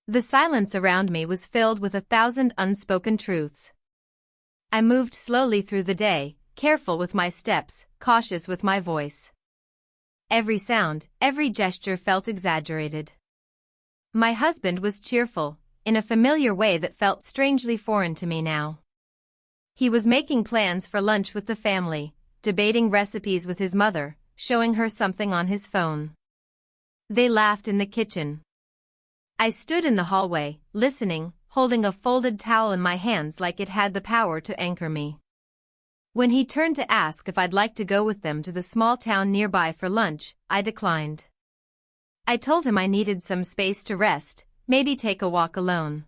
The silence around me was filled with 1,000 unspoken truths. I moved slowly through the day, careful with my steps, cautious with my voice. Every sound, every gesture felt exaggerated. My husband was cheerful, in a familiar way that felt strangely foreign to me now. He was making plans for lunch with the family, debating recipes with his mother, showing her something on his phone. They laughed in the kitchen. I stood in the hallway, listening, holding a folded towel in my hands like it had the power to anchor me. When he turned to ask if I'd like to go with them to the small town nearby for lunch, I declined. I told him I needed some space to rest, maybe take a walk alone.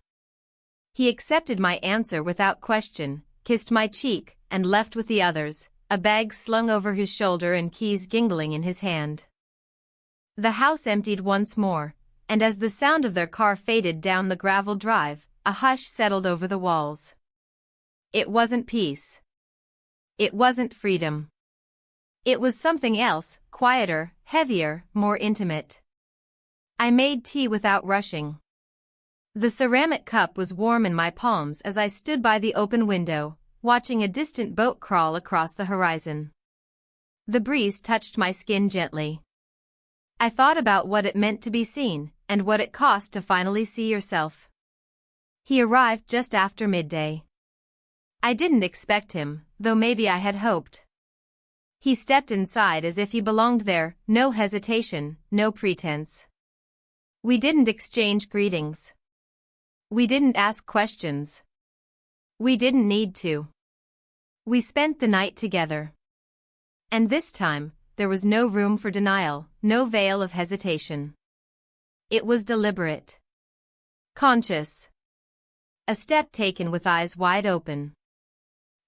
He accepted my answer without question, kissed my cheek, and left with the others, a bag slung over his shoulder and keys jingling in his hand. The house emptied once more, and as the sound of their car faded down the gravel drive, a hush settled over the walls. It wasn't peace. It wasn't freedom. It was something else, quieter, heavier, more intimate. I made tea without rushing. The ceramic cup was warm in my palms as I stood by the open window, watching a distant boat crawl across the horizon. The breeze touched my skin gently. I thought about what it meant to be seen, and what it cost to finally see yourself. He arrived just after midday. I didn't expect him, though maybe I had hoped. He stepped inside as if he belonged there, no hesitation, no pretense. We didn't exchange greetings. We didn't ask questions. We didn't need to. We spent the night together. And this time, there was no room for denial, no veil of hesitation. It was deliberate. Conscious. A step taken with eyes wide open.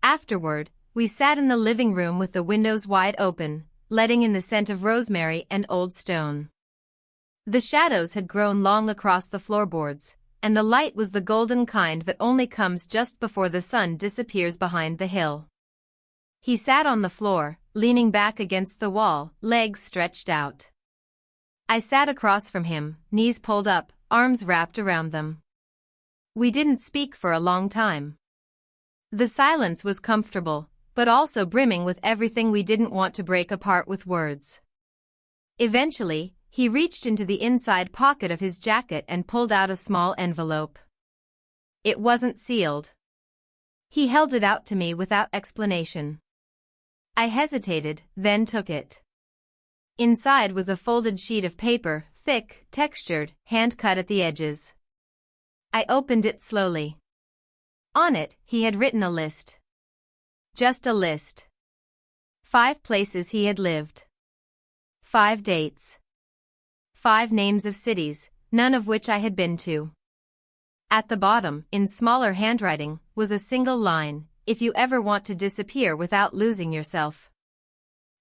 Afterward, we sat in the living room with the windows wide open, letting in the scent of rosemary and old stone. The shadows had grown long across the floorboards, and the light was the golden kind that only comes just before the sun disappears behind the hill. He sat on the floor, leaning back against the wall, legs stretched out. I sat across from him, knees pulled up, arms wrapped around them. We didn't speak for a long time. The silence was comfortable, but also brimming with everything we didn't want to break apart with words. Eventually, he reached into the inside pocket of his jacket and pulled out a small envelope. It wasn't sealed. He held it out to me without explanation. I hesitated, then took it. Inside was a folded sheet of paper, thick, textured, hand-cut at the edges. I opened it slowly. On it, he had written a list. Just a list. 5 places he had lived. 5 dates. 5 names of cities, none of which I had been to. At the bottom, in smaller handwriting, was a single line: if you ever want to disappear without losing yourself.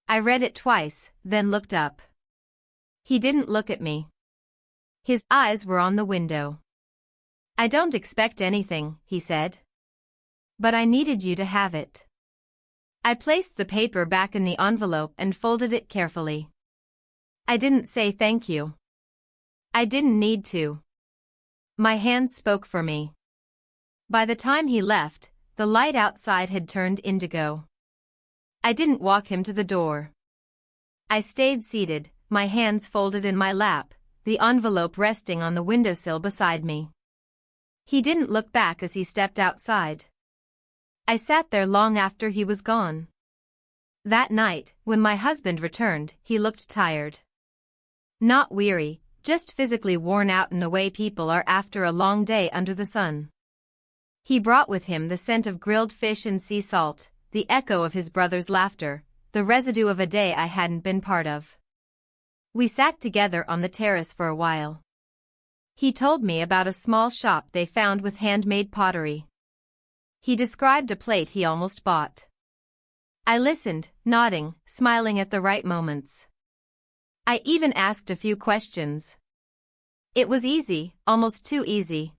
I read it twice, then looked up. He didn't look at me. His eyes were on the window. "I don't expect anything," he said. "But I needed you to have it." I placed the paper back in the envelope and folded it carefully. I didn't say thank you. I didn't need to. My hands spoke for me. By the time he left, the light outside had turned indigo. I didn't walk him to the door. I stayed seated, my hands folded in my lap, the envelope resting on the windowsill beside me. He didn't look back as he stepped outside. I sat there long after he was gone. That night, when my husband returned, he looked tired. Not weary, just physically worn out in the way people are after a long day under the sun. He brought with him the scent of grilled fish and sea salt, the echo of his brother's laughter, the residue of a day I hadn't been part of. We sat together on the terrace for a while. He told me about a small shop they found with handmade pottery. He described a plate he almost bought. I listened, nodding, smiling at the right moments. I even asked a few questions. It was easy, almost too easy.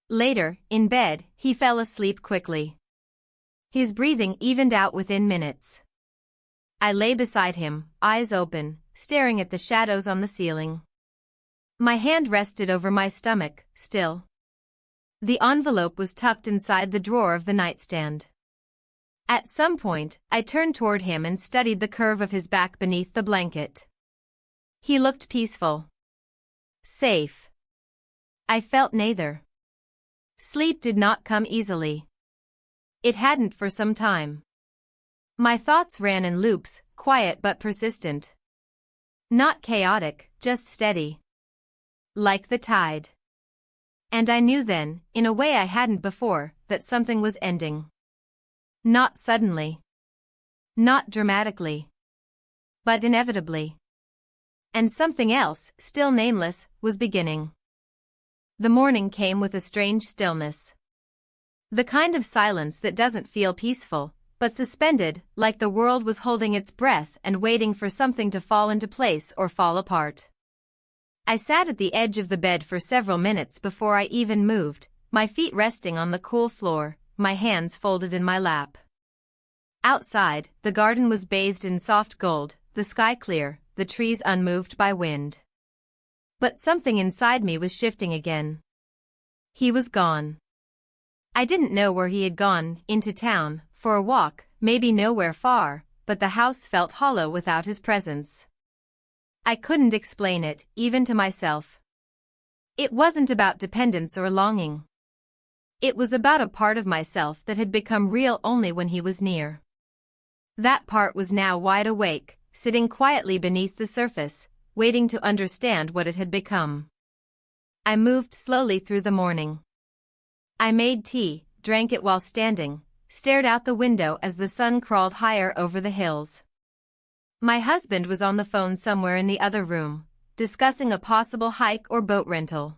Later, in bed, he fell asleep quickly. His breathing evened out within minutes. I lay beside him, eyes open, staring at the shadows on the ceiling. My hand rested over my stomach, still. The envelope was tucked inside the drawer of the nightstand. At some point, I turned toward him and studied the curve of his back beneath the blanket. He looked peaceful. Safe. I felt neither. Sleep did not come easily. It hadn't for some time. My thoughts ran in loops, quiet but persistent. Not chaotic, just steady. Like the tide. And I knew then, in a way I hadn't before, that something was ending. Not suddenly. Not dramatically. But inevitably. And something else, still nameless, was beginning. The morning came with a strange stillness. The kind of silence that doesn't feel peaceful, but suspended, like the world was holding its breath and waiting for something to fall into place or fall apart. I sat at the edge of the bed for several minutes before I even moved, my feet resting on the cool floor, my hands folded in my lap. Outside, the garden was bathed in soft gold, the sky clear, the trees unmoved by wind. But something inside me was shifting again. He was gone. I didn't know where he had gone, into town, for a walk, maybe nowhere far, but the house felt hollow without his presence. I couldn't explain it, even to myself. It wasn't about dependence or longing. It was about a part of myself that had become real only when he was near. That part was now wide awake, sitting quietly beneath the surface, waiting to understand what it had become. I moved slowly through the morning. I made tea, drank it while standing, stared out the window as the sun crawled higher over the hills. My husband was on the phone somewhere in the other room, discussing a possible hike or boat rental.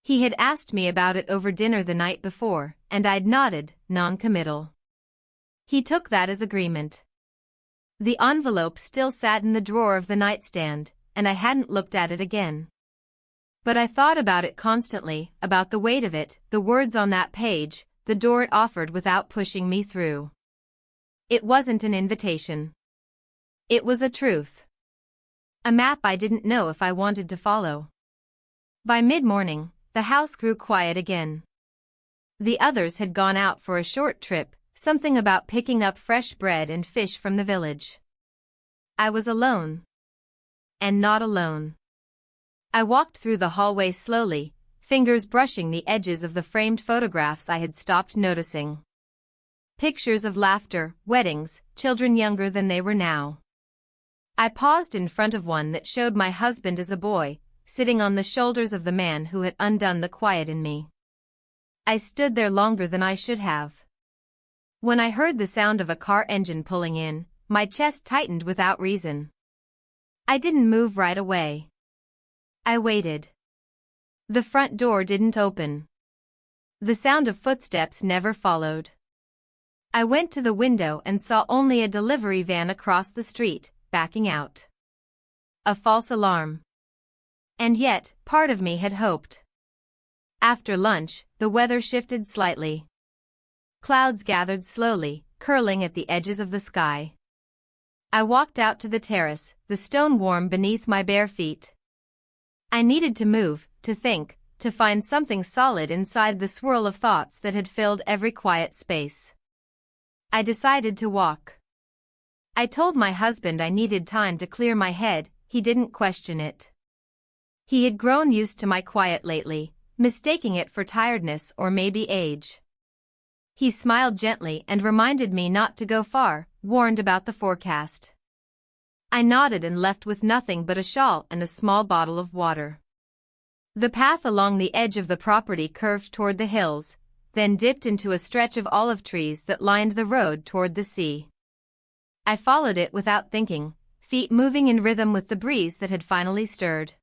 He had asked me about it over dinner the night before, and I'd nodded, non-committal. He took that as agreement. The envelope still sat in the drawer of the nightstand, and I hadn't looked at it again. But I thought about it constantly, about the weight of it, the words on that page, the door it offered without pushing me through. It wasn't an invitation. It was a truth. A map I didn't know if I wanted to follow. By mid-morning, the house grew quiet again. The others had gone out for a short trip, something about picking up fresh bread and fish from the village. I was alone. And not alone. I walked through the hallway slowly, fingers brushing the edges of the framed photographs I had stopped noticing. Pictures of laughter, weddings, children younger than they were now. I paused in front of one that showed my husband as a boy, sitting on the shoulders of the man who had undone the quiet in me. I stood there longer than I should have. When I heard the sound of a car engine pulling in, my chest tightened without reason. I didn't move right away. I waited. The front door didn't open. The sound of footsteps never followed. I went to the window and saw only a delivery van across the street, backing out. A false alarm. And yet, part of me had hoped. After lunch, the weather shifted slightly. Clouds gathered slowly, curling at the edges of the sky. I walked out to the terrace, the stone warm beneath my bare feet. I needed to move, to think, to find something solid inside the swirl of thoughts that had filled every quiet space. I decided to walk. I told my husband I needed time to clear my head. He didn't question it. He had grown used to my quiet lately, mistaking it for tiredness or maybe age. He smiled gently and reminded me not to go far, warned about the forecast. I nodded and left with nothing but a shawl and a small bottle of water. The path along the edge of the property curved toward the hills, then dipped into a stretch of olive trees that lined the road toward the sea. I followed it without thinking, feet moving in rhythm with the breeze that had finally stirred.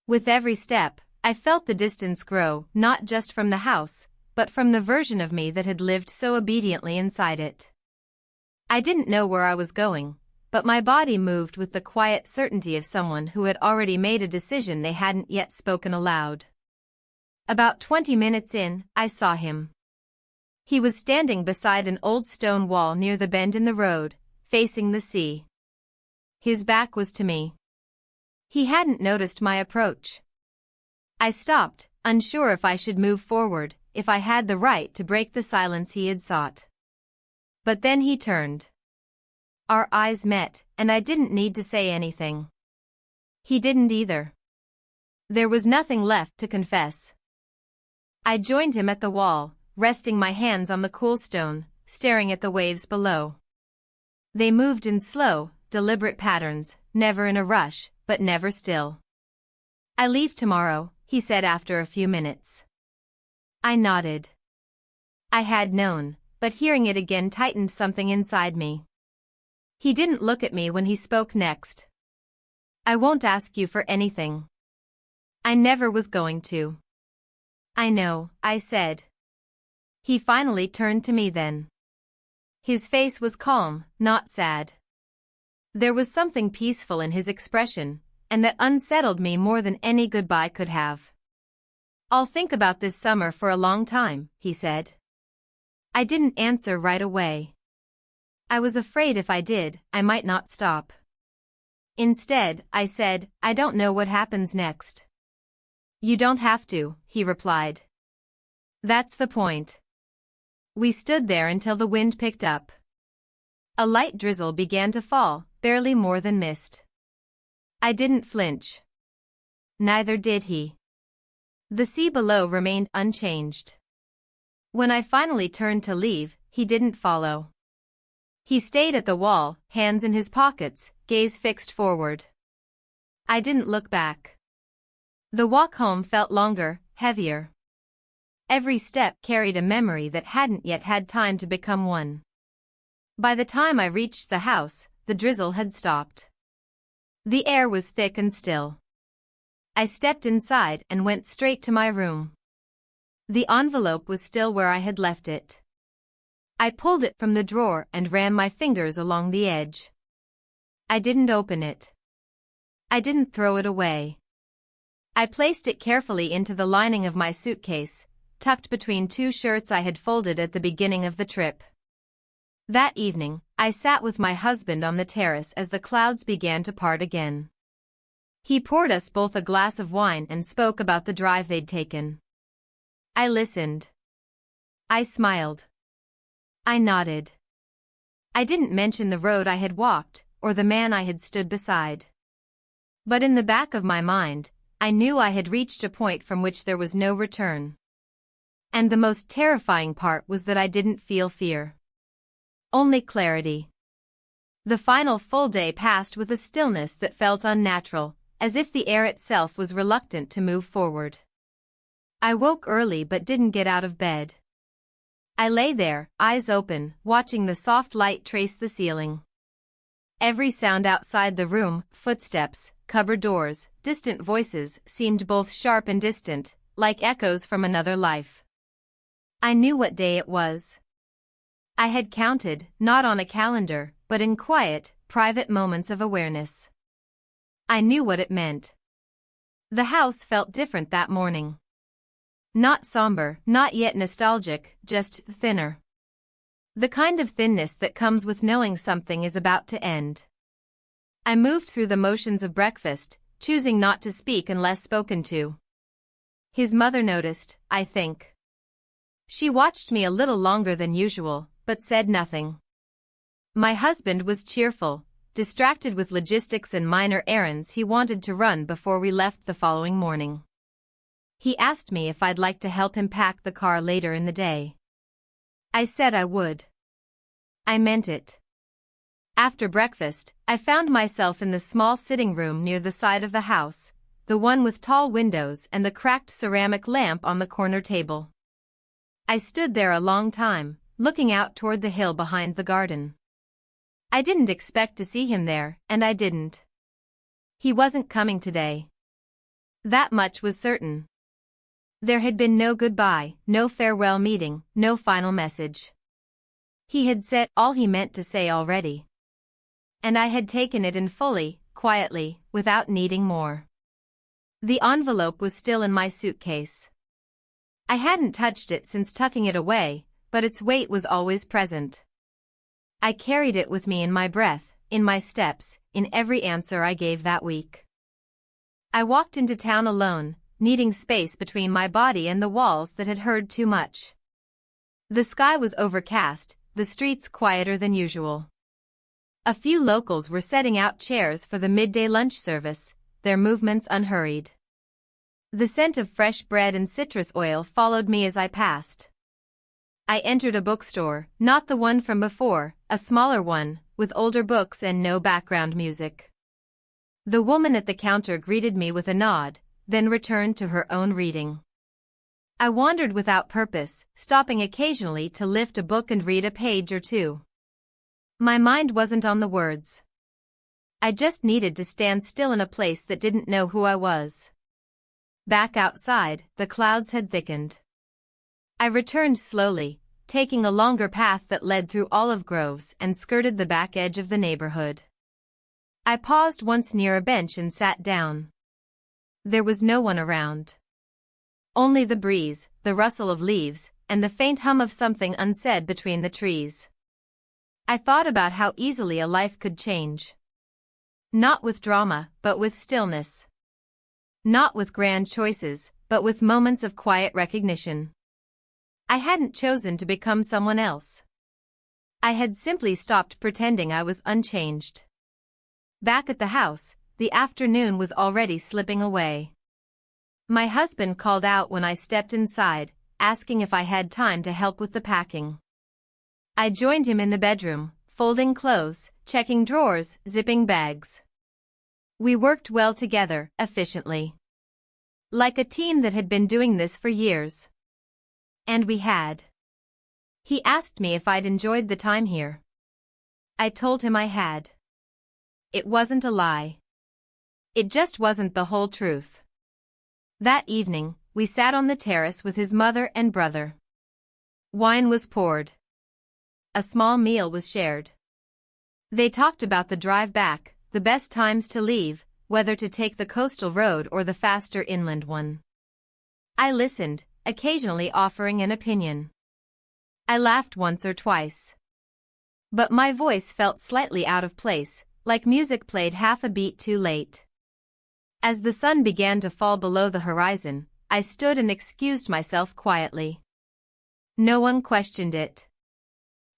With every step, I felt the distance grow, not just from the house, but from the version of me that had lived so obediently inside it. I didn't know where I was going, but my body moved with the quiet certainty of someone who had already made a decision they hadn't yet spoken aloud. About 20 minutes in, I saw him. He was standing beside an old stone wall near the bend in the road, facing the sea. His back was to me. He hadn't noticed my approach. I stopped, unsure if I should move forward, if I had the right to break the silence he had sought. But then he turned. Our eyes met, and I didn't need to say anything. He didn't either. There was nothing left to confess. I joined him at the wall, resting my hands on the cool stone, staring at the waves below. They moved in slow, deliberate patterns, never in a rush, but never still. I leave tomorrow, he said after a few minutes. I nodded. I had known, but hearing it again tightened something inside me. He didn't look at me when he spoke next. I won't ask you for anything. I never was going to. I know, I said. He finally turned to me then. His face was calm, not sad. There was something peaceful in his expression, and that unsettled me more than any goodbye could have. I'll think about this summer for a long time, he said. I didn't answer right away. I was afraid if I did, I might not stop. Instead, I said, I don't know what happens next. You don't have to, he replied. That's the point. We stood there until the wind picked up. A light drizzle began to fall, barely more than mist. I didn't flinch. Neither did he. The sea below remained unchanged. When I finally turned to leave, he didn't follow. He stayed at the wall, hands in his pockets, gaze fixed forward. I didn't look back. The walk home felt longer, heavier. Every step carried a memory that hadn't yet had time to become one. By the time I reached the house, the drizzle had stopped. The air was thick and still. I stepped inside and went straight to my room. The envelope was still where I had left it. I pulled it from the drawer and ran my fingers along the edge. I didn't open it. I didn't throw it away. I placed it carefully into the lining of my suitcase, tucked between two shirts I had folded at the beginning of the trip. That evening, I sat with my husband on the terrace as the clouds began to part again. He poured us both a glass of wine and spoke about the drive they'd taken. I listened. I smiled. I nodded. I didn't mention the road I had walked, or the man I had stood beside. But in the back of my mind, I knew I had reached a point from which there was no return. And the most terrifying part was that I didn't feel fear. Only clarity. The final full day passed with a stillness that felt unnatural, as if the air itself was reluctant to move forward. I woke early but didn't get out of bed. I lay there, eyes open, watching the soft light trace the ceiling. Every sound outside the room, footsteps, cupboard doors, distant voices, seemed both sharp and distant, like echoes from another life. I knew what day it was. I had counted, not on a calendar, but in quiet, private moments of awareness. I knew what it meant. The house felt different that morning. Not somber, not yet nostalgic, just thinner. The kind of thinness that comes with knowing something is about to end. I moved through the motions of breakfast, choosing not to speak unless spoken to. His mother noticed, I think. She watched me a little longer than usual, but said nothing. My husband was cheerful, distracted with logistics and minor errands he wanted to run before we left the following morning. He asked me if I'd like to help him pack the car later in the day. I said I would. I meant it. After breakfast, I found myself in the small sitting room near the side of the house, the one with tall windows and the cracked ceramic lamp on the corner table. I stood there a long time, looking out toward the hill behind the garden. I didn't expect to see him there, and I didn't. He wasn't coming today. That much was certain. There had been no goodbye, no farewell meeting, no final message. He had said all he meant to say already. And I had taken it in fully, quietly, without needing more. The envelope was still in my suitcase. I hadn't touched it since tucking it away, but its weight was always present. I carried it with me in my breath, in my steps, in every answer I gave that week. I walked into town alone, needing space between my body and the walls that had heard too much. The sky was overcast, the streets quieter than usual. A few locals were setting out chairs for the midday lunch service, their movements unhurried. The scent of fresh bread and citrus oil followed me as I passed. I entered a bookstore, not the one from before, a smaller one, with older books and no background music. The woman at the counter greeted me with a nod, then returned to her own reading. I wandered without purpose, stopping occasionally to lift a book and read a page or two. My mind wasn't on the words. I just needed to stand still in a place that didn't know who I was. Back outside, the clouds had thickened. I returned slowly, taking a longer path that led through olive groves and skirted the back edge of the neighborhood. I paused once near a bench and sat down. There was no one around. Only the breeze, the rustle of leaves, and the faint hum of something unsaid between the trees. I thought about how easily a life could change. Not with drama, but with stillness. Not with grand choices, but with moments of quiet recognition. I hadn't chosen to become someone else. I had simply stopped pretending I was unchanged. Back at the house, the afternoon was already slipping away. My husband called out when I stepped inside, asking if I had time to help with the packing. I joined him in the bedroom, folding clothes, checking drawers, zipping bags. We worked well together, efficiently. Like a team that had been doing this for years. And we had. He asked me if I'd enjoyed the time here. I told him I had. It wasn't a lie. It just wasn't the whole truth. That evening, we sat on the terrace with his mother and brother. Wine was poured. A small meal was shared. They talked about the drive back, the best times to leave, whether to take the coastal road or the faster inland one. I listened, occasionally offering an opinion. I laughed once or twice. But my voice felt slightly out of place, like music played half a beat too late. As the sun began to fall below the horizon, I stood and excused myself quietly. No one questioned it.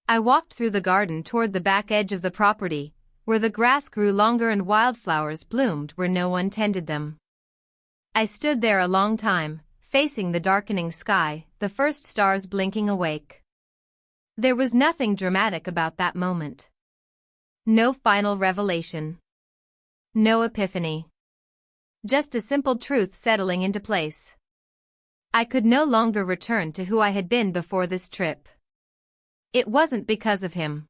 I walked through the garden toward the back edge of the property, where the grass grew longer and wildflowers bloomed where no one tended them. I stood there a long time, facing the darkening sky, the first stars blinking awake. There was nothing dramatic about that moment. No final revelation. No epiphany. Just a simple truth settling into place. I could no longer return to who I had been before this trip. It wasn't because of him.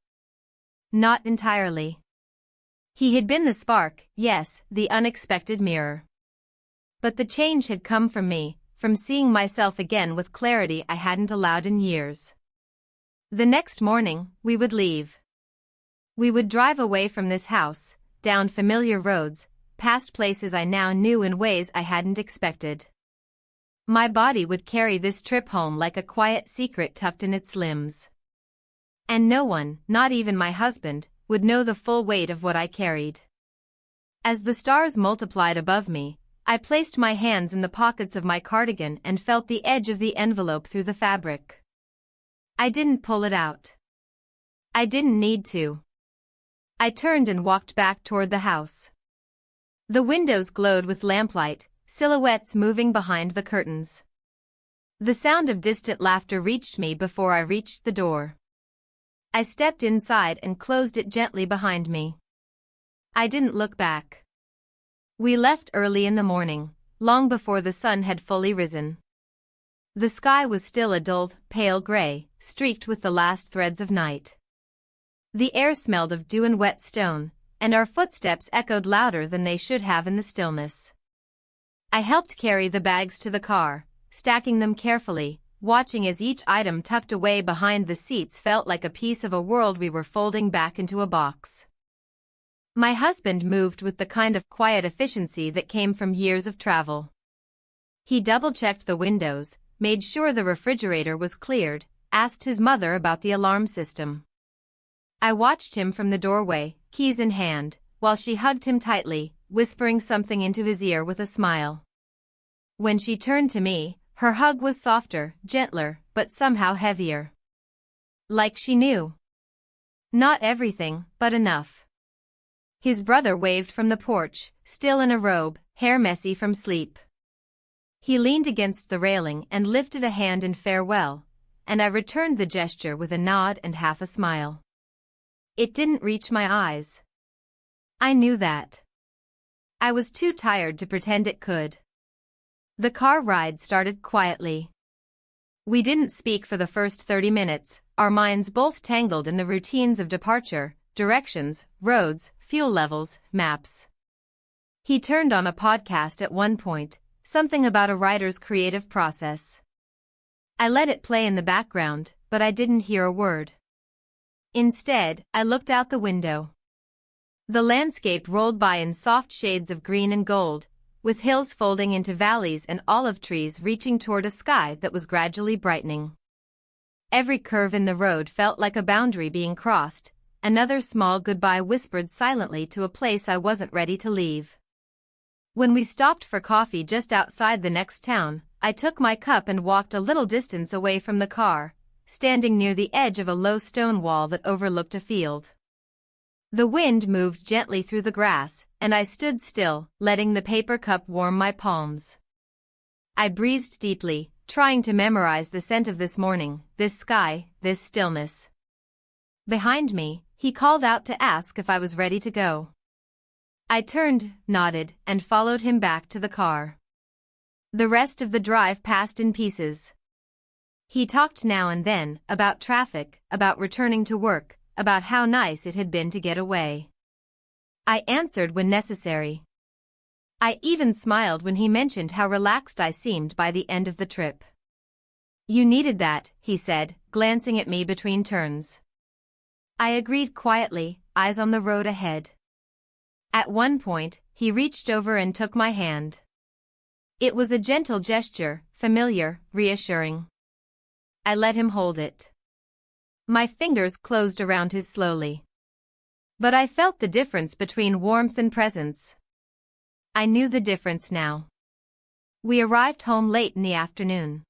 Not entirely. He had been the spark, yes, the unexpected mirror. But the change had come from me, from seeing myself again with clarity I hadn't allowed in years. The next morning, we would leave. We would drive away from this house, down familiar roads, past places I now knew in ways I hadn't expected. My body would carry this trip home like a quiet secret tucked in its limbs. And no one, not even my husband, would know the full weight of what I carried. As the stars multiplied above me, I placed my hands in the pockets of my cardigan and felt the edge of the envelope through the fabric. I didn't pull it out. I didn't need to. I turned and walked back toward the house. The windows glowed with lamplight, silhouettes moving behind the curtains. The sound of distant laughter reached me before I reached the door. I stepped inside and closed it gently behind me. I didn't look back. We left early in the morning, long before the sun had fully risen. The sky was still a dull, pale gray, streaked with the last threads of night. The air smelled of dew and wet stone, and our footsteps echoed louder than they should have in the stillness. I helped carry the bags to the car, stacking them carefully, watching as each item tucked away behind the seats felt like a piece of a world we were folding back into a box. My husband moved with the kind of quiet efficiency that came from years of travel. He double-checked the windows, made sure the refrigerator was cleared, asked his mother about the alarm system. I watched him from the doorway, keys in hand, while she hugged him tightly, whispering something into his ear with a smile. When she turned to me, her hug was softer, gentler, but somehow heavier. Like she knew. Not everything, but enough. His brother waved from the porch, still in a robe, hair messy from sleep. He leaned against the railing and lifted a hand in farewell, and I returned the gesture with a nod and half a smile. It didn't reach my eyes. I knew that. I was too tired to pretend it could. The car ride started quietly. We didn't speak for the first 30 minutes, our minds both tangled in the routines of departure, directions, roads, fuel levels, maps. He turned on a podcast at one point, something about a writer's creative process. I let it play in the background, but I didn't hear a word. Instead, I looked out the window. The landscape rolled by in soft shades of green and gold, with hills folding into valleys and olive trees reaching toward a sky that was gradually brightening. Every curve in the road felt like a boundary being crossed, another small goodbye whispered silently to a place I wasn't ready to leave. When we stopped for coffee just outside the next town, I took my cup and walked a little distance away from the car, standing near the edge of a low stone wall that overlooked a field. The wind moved gently through the grass, and I stood still, letting the paper cup warm my palms. I breathed deeply, trying to memorize the scent of this morning, this sky, this stillness. Behind me, he called out to ask if I was ready to go. I turned, nodded, and followed him back to the car. The rest of the drive passed in pieces. He talked now and then, about traffic, about returning to work, about how nice it had been to get away. I answered when necessary. I even smiled when he mentioned how relaxed I seemed by the end of the trip. "You needed that," he said, glancing at me between turns. I agreed quietly, eyes on the road ahead. At one point, he reached over and took my hand. It was a gentle gesture, familiar, reassuring. I let him hold it. My fingers closed around his slowly. But I felt the difference between warmth and presence. I knew the difference now. We arrived home late in the afternoon.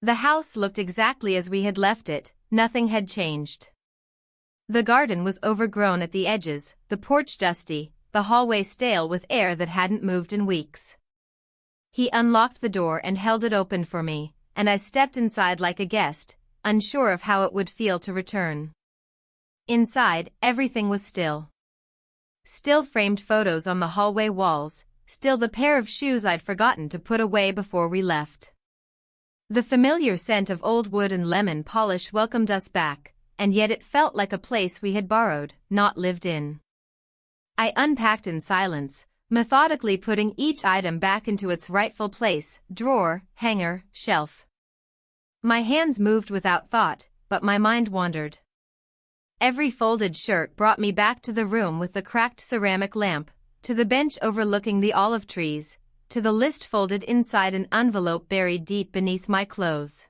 The house looked exactly as we had left it, nothing had changed. The garden was overgrown at the edges, the porch dusty, the hallway stale with air that hadn't moved in weeks. He unlocked the door and held it open for me, and I stepped inside like a guest, unsure of how it would feel to return. Inside, everything was still. Still framed photos on the hallway walls, still the pair of shoes I'd forgotten to put away before we left. The familiar scent of old wood and lemon polish welcomed us back, and yet it felt like a place we had borrowed, not lived in. I unpacked in silence, methodically putting each item back into its rightful place, drawer, hanger, shelf. My hands moved without thought, but my mind wandered. Every folded shirt brought me back to the room with the cracked ceramic lamp, to the bench overlooking the olive trees, to the list folded inside an envelope buried deep beneath my clothes.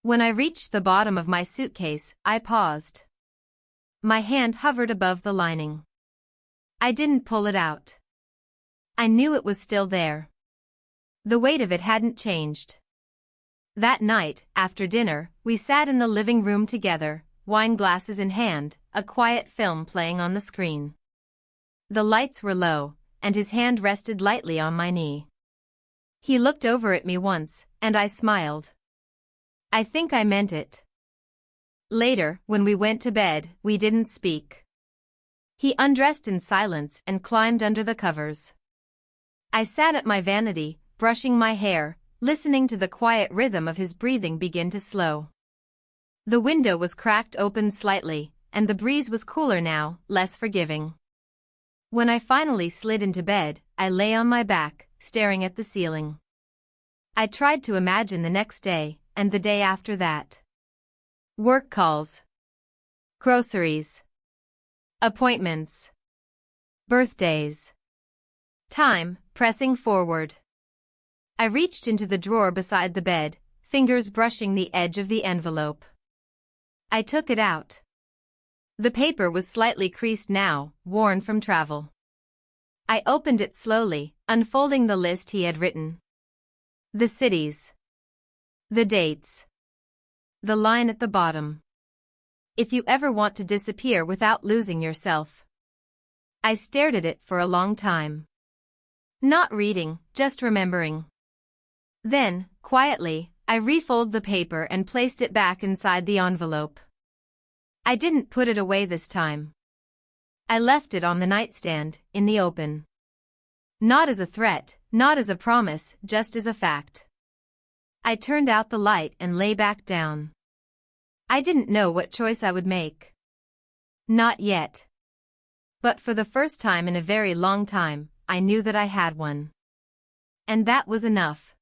When I reached the bottom of my suitcase, I paused. My hand hovered above the lining. I didn't pull it out. I knew it was still there. The weight of it hadn't changed. That night, after dinner, we sat in the living room together, wine glasses in hand, a quiet film playing on the screen. The lights were low, and his hand rested lightly on my knee. He looked over at me once, and I smiled. I think I meant it. Later, when we went to bed, we didn't speak. He undressed in silence and climbed under the covers. I sat at my vanity, brushing my hair, listening to the quiet rhythm of his breathing begin to slow. The window was cracked open slightly, and the breeze was cooler now, less forgiving. When I finally slid into bed, I lay on my back, staring at the ceiling. I tried to imagine the next day, and the day after that. Work calls. Groceries. Appointments. Birthdays. Time, pressing forward. I reached into the drawer beside the bed, fingers brushing the edge of the envelope. I took it out. The paper was slightly creased now, worn from travel. I opened it slowly, unfolding the list he had written. The cities. The dates. The line at the bottom. If you ever want to disappear without losing yourself. I stared at it for a long time. Not reading, just remembering. Then, quietly, I refolded the paper and placed it back inside the envelope. I didn't put it away this time. I left it on the nightstand, in the open. Not as a threat, not as a promise, just as a fact. I turned out the light and lay back down. I didn't know what choice I would make. Not yet. But for the first time in a very long time, I knew that I had one. And that was enough.